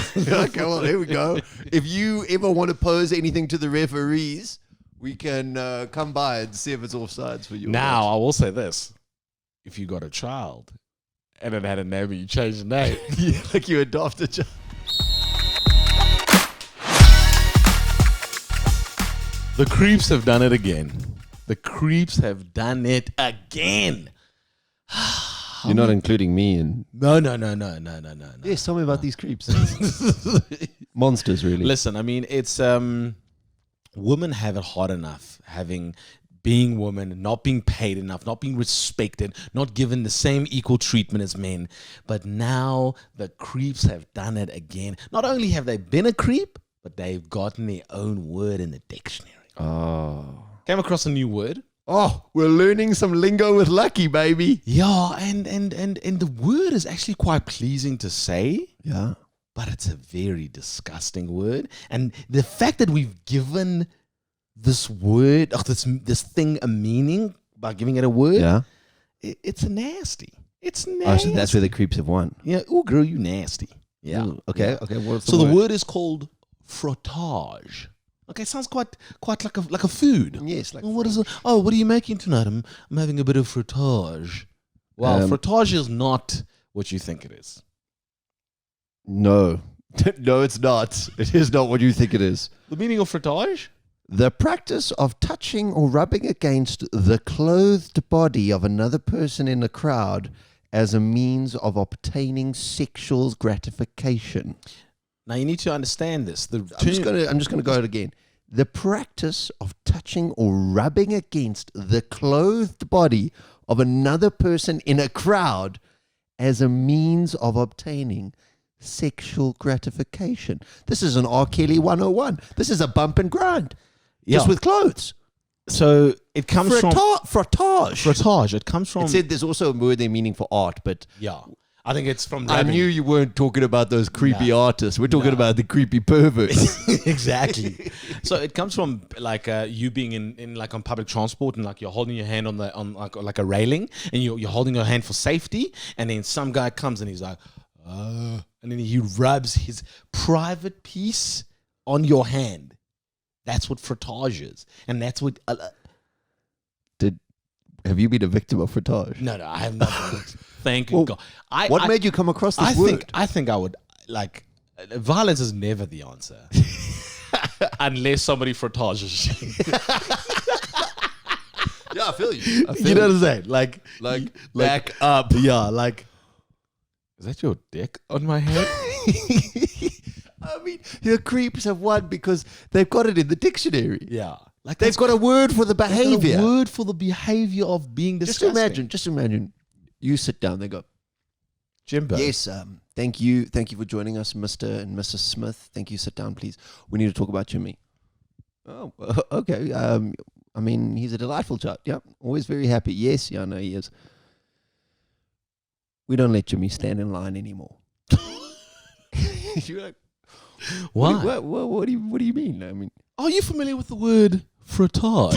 Well, here we go. If you ever want to pose anything to the referees, we can come by and see if it's offsides for you. Now, I will say this. If you got a child and it had a name and you changed the name. Yeah, like you adopted a child. The creeps have done it again. The creeps have done it again. You're not including me in... No. Yes, tell me about these creeps. Monsters, really. Listen, I mean, it's... women have it hard enough being women, not being paid enough, not being respected, not given the same equal treatment as men. But now the creeps have done it again. Not only have they been a creep, but they've gotten their own word in the dictionary. Oh. Came across a new word. Oh, we're learning some lingo with Lucky, baby. Yeah, and the word is actually quite pleasing to say. Yeah. But it's a very disgusting word. And the fact that we've given this word, this thing a meaning by giving it a word, it's nasty. It's nasty. Oh, so that's where the creeps have won. Yeah. Oh, girl, you nasty. Yeah. Ooh, okay. Yeah. Okay. So the word is called frottage. Okay, sounds quite like a food. Yes. Like what is it? Oh, what are you making tonight? I'm having a bit of frottage. Well, frottage is not what you think it is. No. No, it's not. It is not what you think it is. The meaning of frottage? The practice of touching or rubbing against the clothed body of another person in a crowd as a means of obtaining sexual gratification. Now you need to understand this. I'm just gonna go it again. The practice of touching or rubbing against the clothed body of another person in a crowd as a means of obtaining sexual gratification. This is an R. Kelly 101. This is a bump and grind. Just with clothes. So it comes from frottage. Frottage. It comes from. It said there's also a word there meaning for art, but yeah, I think it's from. I knew you weren't talking about those creepy artists. We're talking about the creepy perverts. Exactly. So it comes from like you being in like on public transport and like you're holding your hand on like a railing and you're holding your hand for safety, and then some guy comes and he's like, and then he rubs his private piece on your hand. That's what frottage is, and that's what. Have you been a victim of frottage? No, I have not. Thank God. What made you come across this word? I think I would like. Violence is never the answer, unless somebody frottages you. Yeah, I feel you. You know what I'm saying? Like back up. Yeah, like. Is that your dick on my head? I mean, the creeps have won because they've got it in the dictionary. Yeah. Like they've got a word for the behavior. A word for the behavior of being disgusting. Just imagine. You sit down, they go, Jimbo. Yes, thank you for joining us, Mr. and Mrs. Smith. Thank you, sit down, please. We need to talk about Jimmy. Oh, okay. I mean, he's a delightful child. Yeah, always very happy. Yes, yeah, I know he is. We don't let Jimmy stand in line anymore. You're like, why? What do you mean? I mean, are you familiar with the word frottage?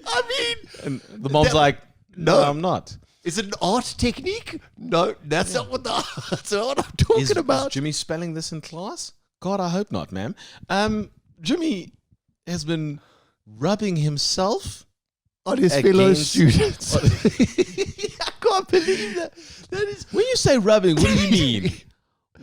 I mean, and the mom's like, no, I'm not. Is it an art technique? No, that's not what that's not what I'm talking about. Is Jimmy spelling this in class? God, I hope not, ma'am. Jimmy has been rubbing himself on his fellow students. I can't believe that. That is. When you say rubbing, what do you mean?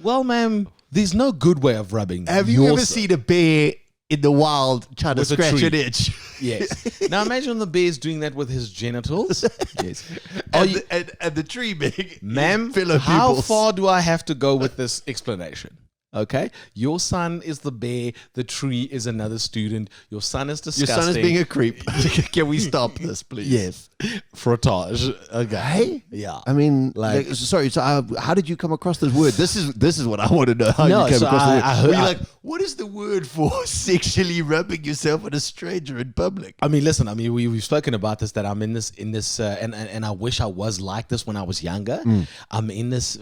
Well, ma'am, there's no good way of rubbing. Have you ever seen a bear in the wild trying to scratch an itch? Yes. Now imagine the bear's doing that with his genitals. Yes. And the tree being Ma'am, fellow how pupils. far do I have to go with this explanation? Okay, your son is the bear. The tree is another student. Your son is disgusting. Your son is being a creep. Can we stop this, please? Yes, frottage. Okay, Hey? yeah. I mean, Like- sorry. So, how did you come across this word? This is what I want to know. How No, you came so across the word? I heard- Were you like, what is the word for sexually rubbing yourself with a stranger in public? I mean, listen. I mean, we've spoken about this. That I'm in this, and I wish I was like this when I was younger. I'm in this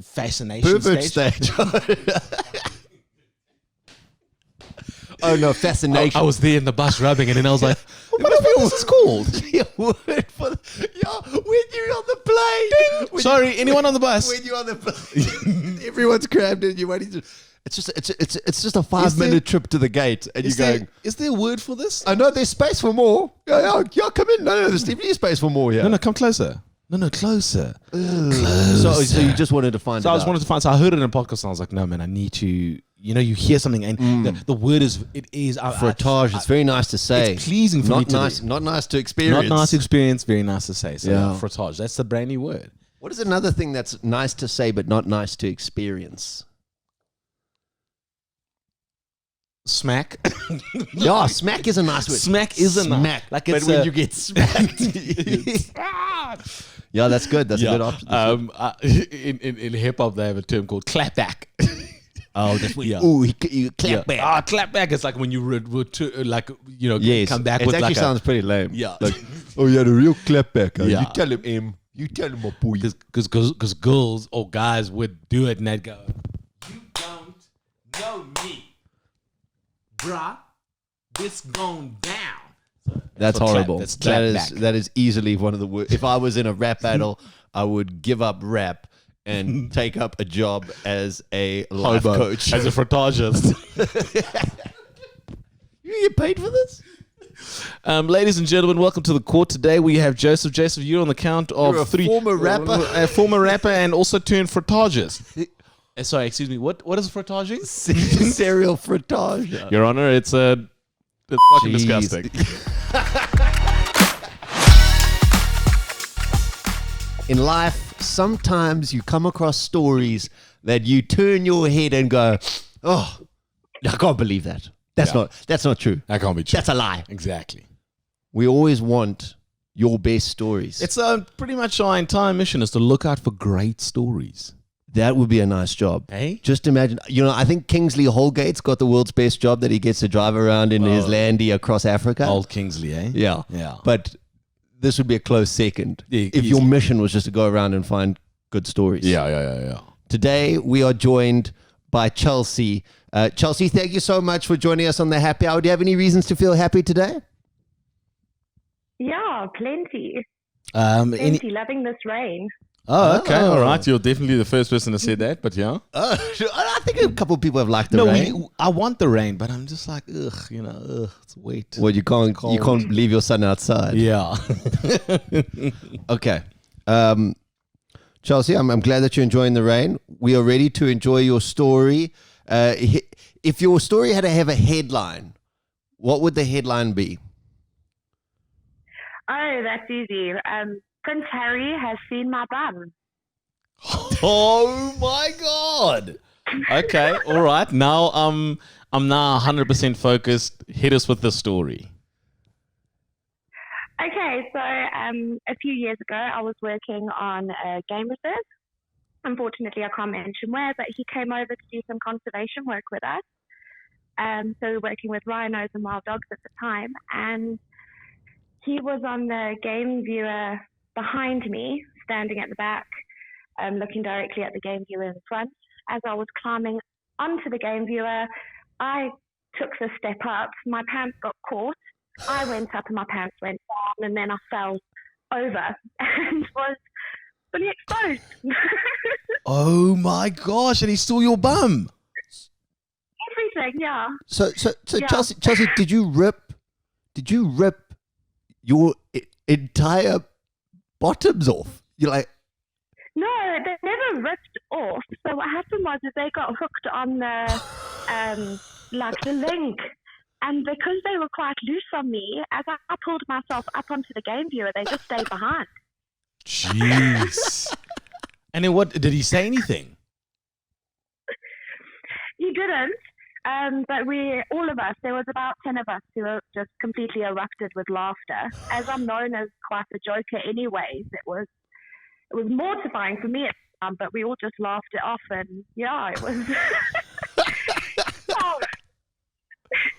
fascination Pervert stage. stage. Oh no, fascination. I was there in the bus rubbing, and then I was like, "What is this called?" Your word for when you're on the plane. When Sorry, anyone on the bus? When you're on the plane, everyone's crammed in. You're waiting to. It's just a 5 minute trip to the gate, and you're going. Is there a word for this? I know there's space for more. Yeah, come in. No, there's definitely space for more here. No, come closer. No, closer. So you just wanted to find. So it I just out. wanted to find. So I heard it in a podcast, and I was like, "No, man, I need to." You know, you hear something, and the word is Frottage. It's very nice to say. It's pleasing for me not to nice. do. Not nice to experience. Not nice experience, very nice to say. So Yeah. frottage. That's the brand new word. What is another thing that's nice to say but not nice to experience? Smack. Yeah, smack is a nice word. Smack is a smack. like but it's when a- you get smacked, yeah, that's good. That's a good option. In hip hop, they have a term called clapback. Oh, that's when Yeah. you clap back. Ah, clapback is like when you Yes, come back it with actually like sounds pretty lame. Yeah. Like, oh yeah, the real clap back. Yeah. You tell him, M. You tell him, my boy. because girls or guys would do it and they'd go, "You don't know me, bruh. This going down." That's for clap. horrible. That's clap back. That is easily one of the worst. If I was in a rap battle, I would give up rap and take up a job as a life coach. as a frottagist. You get paid for this? Ladies and gentlemen, welcome to the court. Today we have Joseph. Joseph, you're on the count of You're a three. former rapper. A former rapper and also turned frottagist. Sorry, excuse me. What is frottaging? Serial frottage. Your Honor, it's fucking Jeez. disgusting. In life, sometimes you come across stories that you turn your head and go, "Oh, I can't believe that. That's not true. That can't be true. That's a lie." Exactly. We always want your best stories. It's pretty much our entire mission is to look out for great stories. That would be a nice job. Eh? Just imagine, I think Kingsley Holgate's got the world's best job that he gets to drive around in his landy across Africa. Old Kingsley, eh? Yeah. Yeah. But this would be a close second Yeah, if your easy. mission was just to go around and find good stories. Yeah. Today, we are joined by Chelsea. Chelsea, thank you so much for joining us on the Happy Hour. Do you have any reasons to feel happy today? Yeah, plenty. Any, Plenty. Loving this rain. oh, okay. Oh. All right. You're definitely the first person to say that, but yeah. I think a couple of people have liked the rain. I want the rain, but I'm just like, it's wet. Well, you can't leave your son outside. Yeah. Okay. Chelsea, I'm glad that you're enjoying the rain. We are ready to enjoy your story. If your story had to have a headline, what would the headline be? Oh, that's easy. Prince Harry has seen my bum. Oh my God. Okay. All right. Now I'm now 100% focused. Hit us with the story. Okay, so a few years ago, I was working on a game reserve. Unfortunately, I can't mention where, but he came over to do some conservation work with us. So we were working with rhinos and wild dogs at the time, and he was on the game viewer behind me, standing at the back, looking directly at the game viewer in front. As I was climbing onto the game viewer, I took the step up. My pants got caught. I went up and my pants went down, and then I fell over and was fully exposed. Oh my gosh. And he stole your bum. Everything, yeah. So Yeah. Chelsea, did you rip your entire bottoms off? You're like, No, they never ripped off. So what happened was that they got hooked on the, like the link And because they were quite loose on me, as I pulled myself up onto the game viewer, they just stayed behind. Jeez. And then what? Did he say anything? He didn't. But all of us, there was about 10 of us who were just completely erupted with laughter. As I'm known as quite a joker anyways, it was mortifying for me at the time, but we all just laughed it off, and yeah, it was... Oh.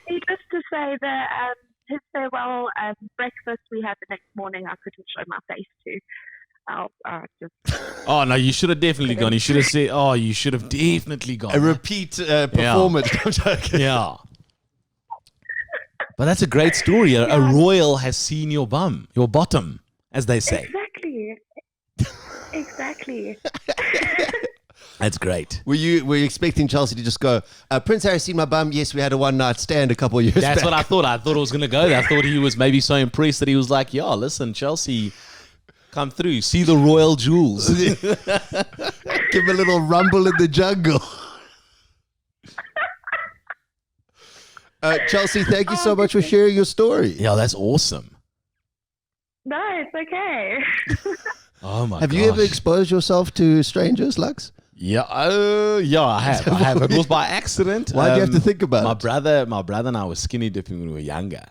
Needless to say that his farewell breakfast we had the next morning, I couldn't show my face to. Oh no, you should have definitely gone. You should have said, "Oh, you should have definitely gone." A repeat performance. Yeah. But that's a great story. A royal has seen your bottom, as they say. Exactly. That's great. Were you expecting Chelsea to just go, Prince Harry seen my bum? Yes, we had a one-night stand a couple of years back. That's what I thought. I thought it was going to go there. I thought he was maybe so impressed that he was like, yeah, listen, Chelsea, come through. See the royal jewels. Give a little rumble in the jungle. Chelsea, thank you so much for sharing your story. Yeah, that's awesome. No, it's okay. Oh my god. Have you ever exposed yourself to strangers, Lux? Yeah, I have. It was by accident. Why do you have to think about it? My brother and I were skinny dipping when we were younger.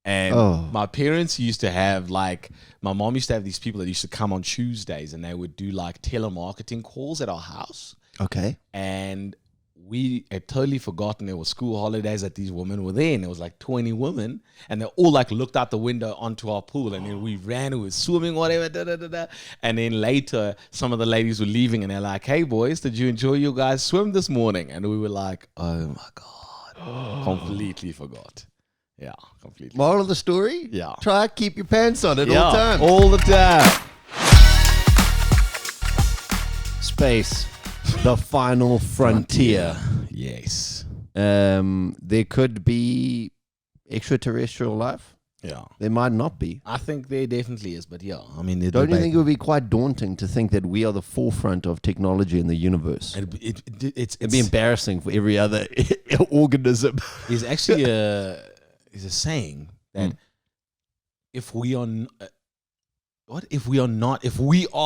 And my parents used to have my mom used to have these people that used to come on Tuesdays and they would do like telemarketing calls at our house. Okay. And we had totally forgotten it was school holidays that these women were there, and there was like 20 women, and they all like looked out the window onto our pool, and then we ran, we were swimming, whatever, and then later some of the ladies were leaving, and they're like, "Hey boys, did you enjoy your guys' swim this morning?" And we were like, "Oh my god," completely forgot. Yeah, completely. Moral of the story? Yeah. Try keep your pants on at all times. All the time. Space. The final frontier. Yes. There could be extraterrestrial life. Yeah. There might not be. I think there definitely is, but yeah. I mean, don't you think it would be quite daunting to think that we are the forefront of technology in the universe? It'd be embarrassing for every other organism. There's actually a saying that if we are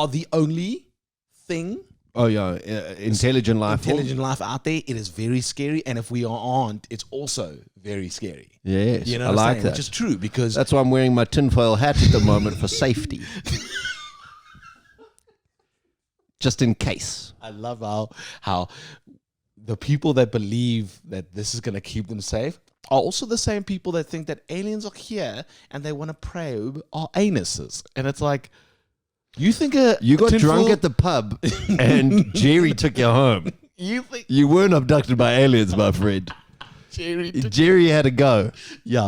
the only thing. Oh yeah, intelligent life out there, it is very scary, and if we aren't, it's also very scary. Yes, you know I like that. Which is true, because that's why I'm wearing my tinfoil hat at the moment for safety, just in case. I love how the people that believe that this is going to keep them safe are also the same people that think that aliens are here and they want to probe our anuses, and it's like. You got drunk at the pub and Jerry took you home. You weren't abducted by aliens, my friend. Jerry had to go. Yeah.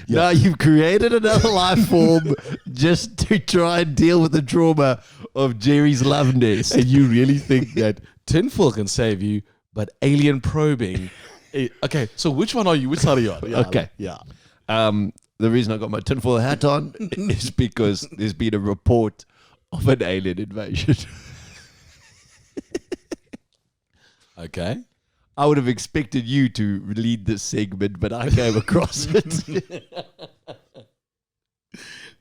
Now you've created another life form just to try and deal with the trauma of Jerry's love nest. And you really think that tinfoil can save you, but alien probing. Okay, so which one are you? Which side are you on? Yeah, okay. Yeah. The reason I got my tinfoil hat on is because there's been a report of an alien invasion. Okay. I would have expected you to lead this segment, but I came across it.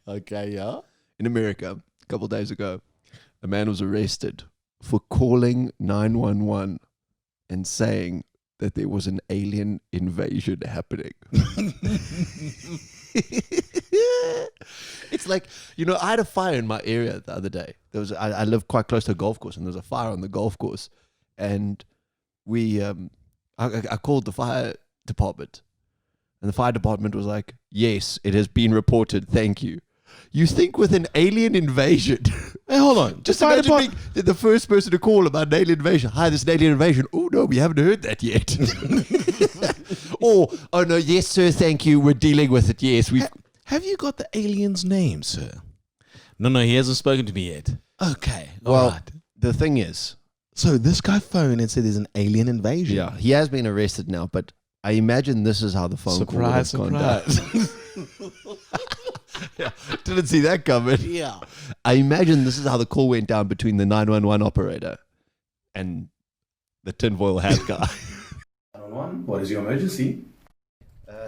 Okay, yeah. In America, a couple of days ago, a man was arrested for calling 911 and saying that there was an alien invasion happening. It's like, I had a fire in my area the other day. I live quite close to a golf course, and there was a fire on the golf course. And I called the fire department, and the fire department was like, "Yes, it has been reported. Thank you." You think with an alien invasion? Hey, hold on. Just imagine being the first person to call about an alien invasion. Hi, there's an alien invasion. Oh no, we haven't heard that yet. Oh no, yes sir, thank you. We're dealing with it. Yes, we. Have you got the alien's name, sir? No, he hasn't spoken to me yet. Okay, well, right. The thing is, so this guy phoned and said there's an alien invasion. Yeah, he has been arrested now, but I imagine this is how the phone call would have gone down. Yeah, didn't see that coming. Yeah. I imagine this is how the call went down between the 911 operator and the tinfoil hat guy. 911, what is your emergency?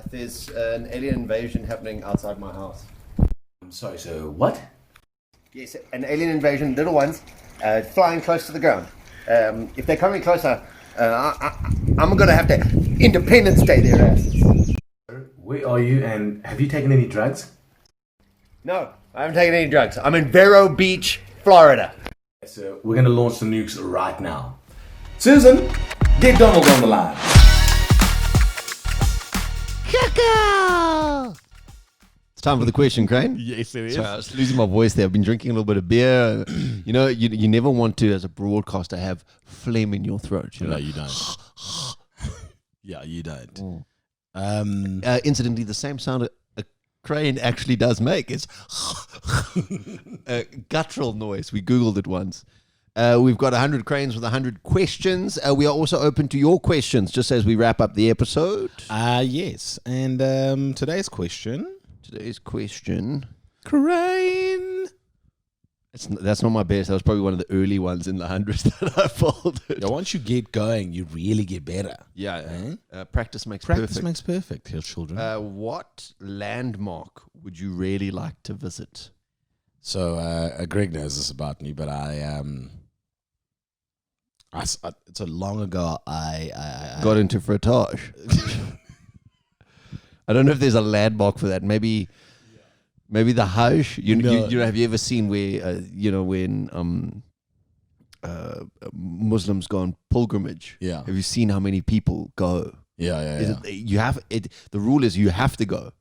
There's an alien invasion happening outside my house. I'm sorry, so what? Yes, an alien invasion, little ones, flying close to the ground. If they're coming closer, I'm going to have to Independence Day their asses. Where are you, and have you taken any drugs? No, I haven't taken any drugs. I'm in Vero Beach, Florida. So we're going to launch the nukes right now. Susan, get Donald on the line. It's time for the question, Crane. Yes, it is. Sorry, I was losing my voice there. I've been drinking a little bit of beer. You know, you never want to, as a broadcaster, have phlegm in your throat. You know? No, you don't. Yeah, you don't. Incidentally, the same sound a crane actually does make. It's a guttural noise. We Googled it once. We've got 100 cranes with 100 questions. We are also open to your questions just as we wrap up the episode. Yes. And today's question. Crane. That's not my best. That was probably one of the early ones in the hundreds that I folded. Yeah, once you get going, you really get better. Yeah. Practice makes perfect. Practice makes perfect, here, children. What landmark would you really like to visit? So Greg knows this about me, but so long ago I got into Frottage. I don't know if there's a landmark for that. Maybe the Hajj. You know, have you ever seen where when Muslims go on pilgrimage? Yeah. Have you seen how many people go? Yeah. The rule is you have to go.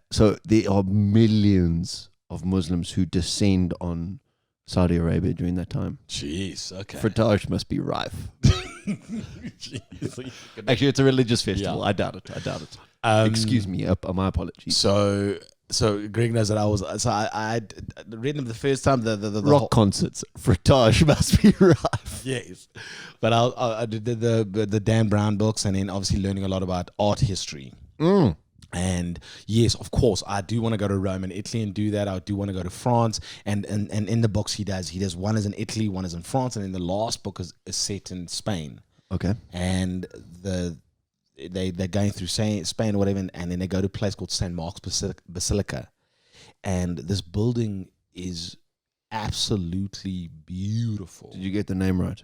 So there are millions of Muslims who descend on Saudi Arabia during that time. Jeez, okay. Frottage must be rife. Actually, it's a religious festival. Yeah. I doubt it. Excuse me. My apologies. So Greg knows that I read him the first time. The rock concerts. Frottage must be rife. Yes, but I did the Dan Brown books, and then obviously learning a lot about art history. And yes, of course, I do want to go to Rome and Italy and do that. I do want to go to France, and in the books he does one is in Italy, one is in France, and then the last book is set in Spain. Okay. And they're going through Spain or whatever, and then they go to a place called St. Mark's Basilica, and this building is absolutely beautiful. Did you get the name right?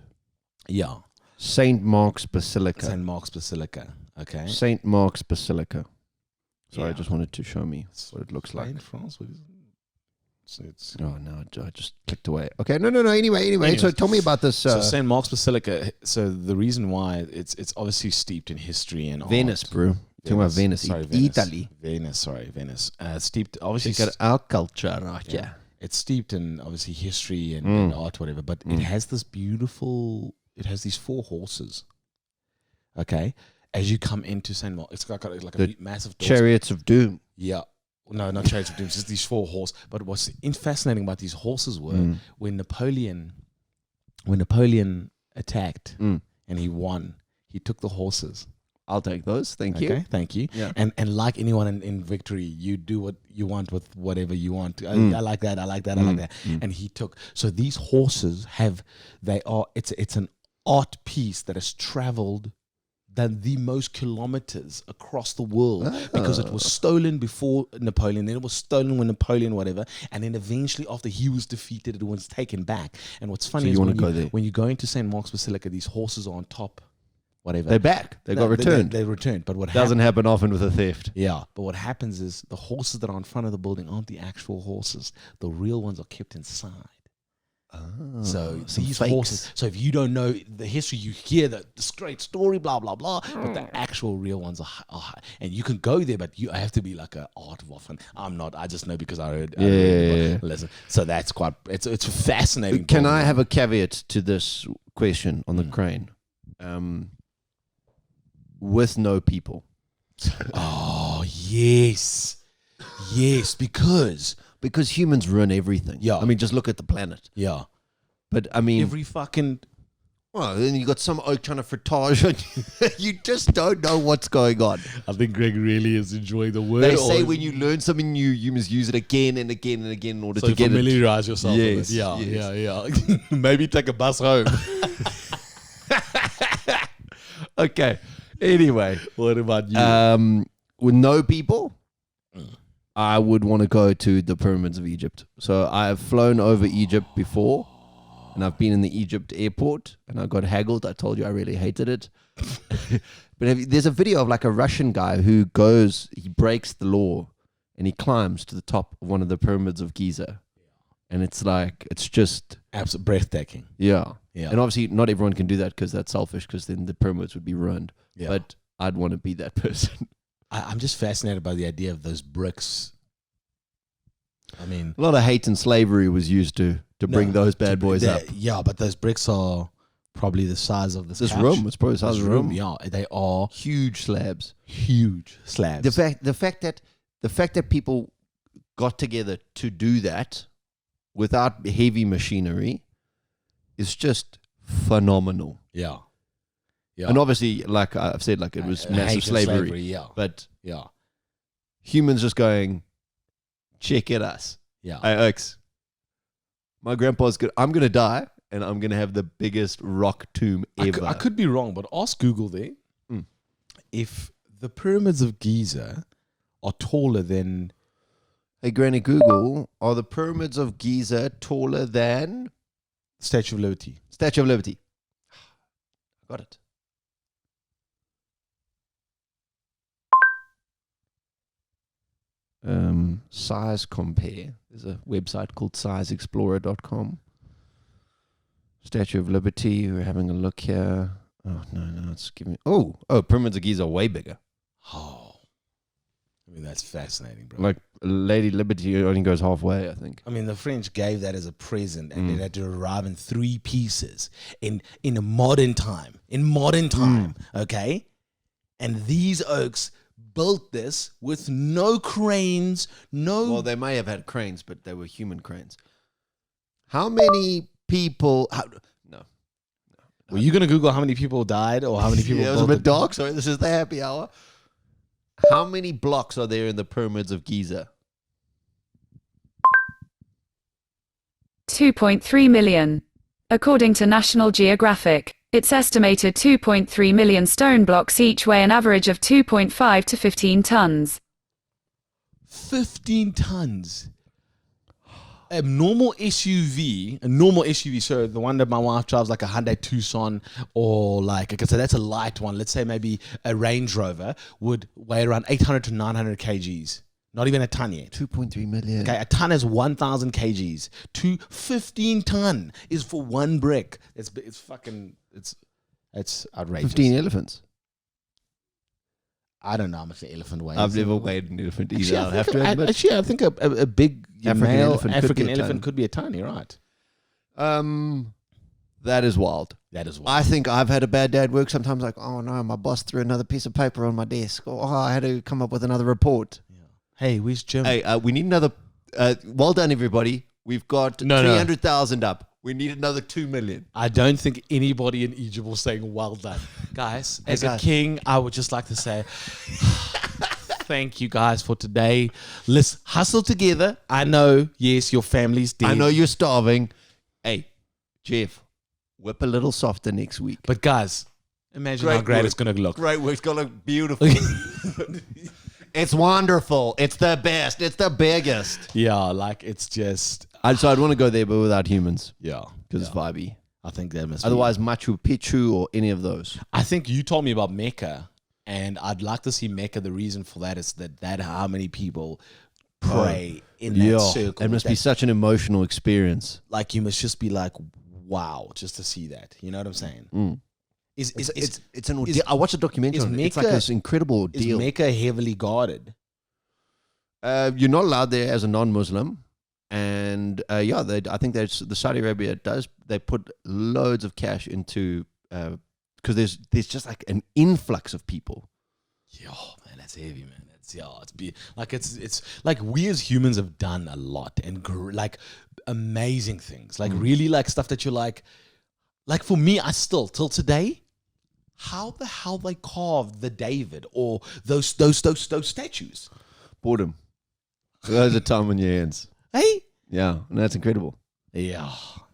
Yeah. St. Mark's Basilica. St. Mark's Basilica. Okay. St. Mark's Basilica. So Yeah. I just wanted to show me what it looks Spain, like. France. What is it? Oh no, I just clicked away. Okay, no. Anyway, so tell me about this. So St. Mark's Basilica. So the reason why it's obviously steeped in history and Venice, art. bro. Talking about Venice. Sorry, Italy. Venice. Steeped obviously. Check out our culture, right? Yeah. It's steeped in obviously history and art, whatever. But it has this beautiful. It has these 4 horses. Okay, as you come into St. Mark's, it's got like a massive doors. Chariots of Doom. Yeah. No, not Chariots of Doom. It's just these 4 horses. But what's fascinating about these horses were when Napoleon attacked and he won, he took the horses. I'll take those. Thank you. Okay, thank you. Yeah. And like anyone in victory, you do what you want with whatever you want. I like that. I like that. And he took. So these horses it's an art piece that has traveled the most kilometers across the world because it was stolen before Napoleon, then it was stolen when Napoleon whatever, and then eventually after he was defeated, it was taken back. And what's funny is when you go into St. Mark's Basilica, these horses are on top, whatever. They're back. They got returned. They returned. But what doesn't happen often with a theft. Yeah, but what happens is the horses that are in front of the building aren't the actual horses. The real ones are kept inside. So these horses. So if you don't know the history, you hear this great story, blah blah blah. But the actual real ones are and you can go there, but you have to be like an art waffen. I'm not. I just know because I heard. Listen. So that's quite. It's a fascinating. Can I have a caveat to this question on the crane? With no people. Oh yes, because humans ruin everything. Yeah. I mean, just look at the planet. Yeah. But I mean, every fucking. Well, then you got some oak trying to frottage on you. You just don't know what's going on. I think Greg really is enjoying the word. They say when you learn something new, you must use it again and again and again in order to get familiarize yourself with it. Yeah. Maybe take a bus home. Okay. Anyway, What about you? with no people, I would want to go to the pyramids of Egypt. So I have flown over Egypt before, and I've been in the Egypt airport, and I got haggled. I told you I really hated it. But there's a video of like a Russian guy who he breaks the law, and he climbs to the top of one of the pyramids of Giza. And it's just Absolutely breathtaking. yeah. Yeah. And obviously not everyone can do that because that's selfish, because then the pyramids would be ruined. Yeah. But I'd want to be that person. I'm just fascinated by the idea of those bricks. I mean, A lot of hate and slavery was used to bring those bad boys up. Yeah, but those bricks are probably the size of this couch. room. It's probably the size This of the room. Yeah, they are Huge slabs. huge slabs. The fact that people got together to do that without heavy machinery is just phenomenal. yeah. Yeah. And obviously, like I've said, like it was Hate massive and slavery. Yeah. But Yeah. humans just going, check at us. Yeah. Hey, Oaks, my grandpa's good. I'm going to die, and I'm going to have the biggest rock tomb ever. I could be wrong, but ask Google there if the pyramids of Giza are taller than Hey, Granny Google, are the pyramids of Giza taller than Statue of Liberty. Statue of Liberty? Got it. Size compare. There's a website called sizeexplorer.com. Statue of Liberty. We're having a look here. Oh no, it's giving. Oh, pyramids of Giza are way bigger. Oh, I mean that's fascinating, bro. Like Lady Liberty only goes halfway, I think. I mean, the French gave that as a present, and it had to arrive in 3 pieces in a modern time. Okay, and these oaks built this with no cranes, no. Well, they may have had cranes, but they were human cranes. How many people? No. Were you gonna Google how many people died or how many people? Yeah, it was a built bit dark. Sorry, this is the happy hour. How many blocks are there in the pyramids of Giza? 2.3 million. According to National Geographic, it's estimated 2.3 million stone blocks each weigh an average of 2.5 to 15 tons. 15 tons. A normal SUV, so the one that my wife drives, like a Hyundai Tucson, or like, okay, so that's a light one. Let's say maybe a Range Rover would weigh around 800 to 900 kgs. Not even a ton yet. 2.3 million. Okay, a ton is 1,000 kgs. 15 ton is for one brick. It's outrageous. 15 elephants. I don't know how much an elephant weighs. I've never weighed an elephant either. I'll have to admit. I think a big African African elephant could be a ton. could be a ton. You're right. That is wild. That is wild. I think I've had a bad day at work sometimes, like, oh no, my boss threw another piece of paper on my desk. Or, I had to come up with another report. Hey, where's Jim? Hey, we need another. Well done, everybody. We've got 300,000 up. We need another 2 million. I don't think anybody in Egypt was saying well done. Guys, as a king, I would just like to say thank you guys for today. Let's hustle together. I know, yes, your family's dead. I know you're starving. Hey, Jeff, whip a little softer next week. But guys, imagine how great it's going to look. Great work. It's going to look beautiful. It's wonderful. It's the best. It's the biggest. Yeah, like it's just... So I'd want to go there, but without humans. Yeah. Because it's vibey. I think that must Otherwise, Machu Picchu or any of those. I think you told me about Mecca, and I'd like to see Mecca. The reason for that is that how many people pray in that circle. It must be such an emotional experience. Like, you must just be like, wow, just to see that. You know what I'm saying? It's an ordeal. I watched a documentary on it. It's like this incredible ordeal. Is Mecca heavily guarded? You're not allowed there as a non-Muslim. And I think the Saudi Arabia does. They put loads of cash into because there's just like an influx of people. Yo, man, that's heavy, man. It's like we as humans have done a lot and like amazing things, like really like stuff that you're like for me, I still till today. How the hell they carved the David or those statues? Boredom. Those are time on your hands. Hey? Yeah, and that's incredible. Yeah.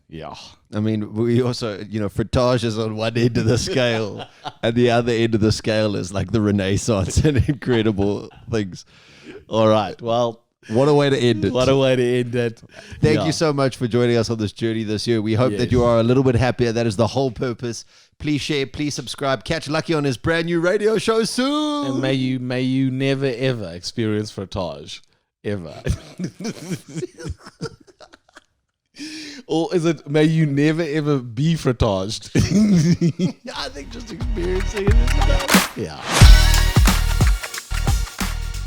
Yeah. I mean, we also, Frottage is on one end of the scale, and the other end of the scale is like the Renaissance and incredible things. All right. Well, What a way to end it. what a way to end it. Thank you so much for joining us on this journey this year. We hope that you are a little bit happier. That is the whole purpose. Please share, please subscribe. Catch Lucky on his brand new radio show soon. And may you never ever experience Frottage. Ever. Or is it may you never ever be Frottaged? I think just experiencing it is enough. Yeah.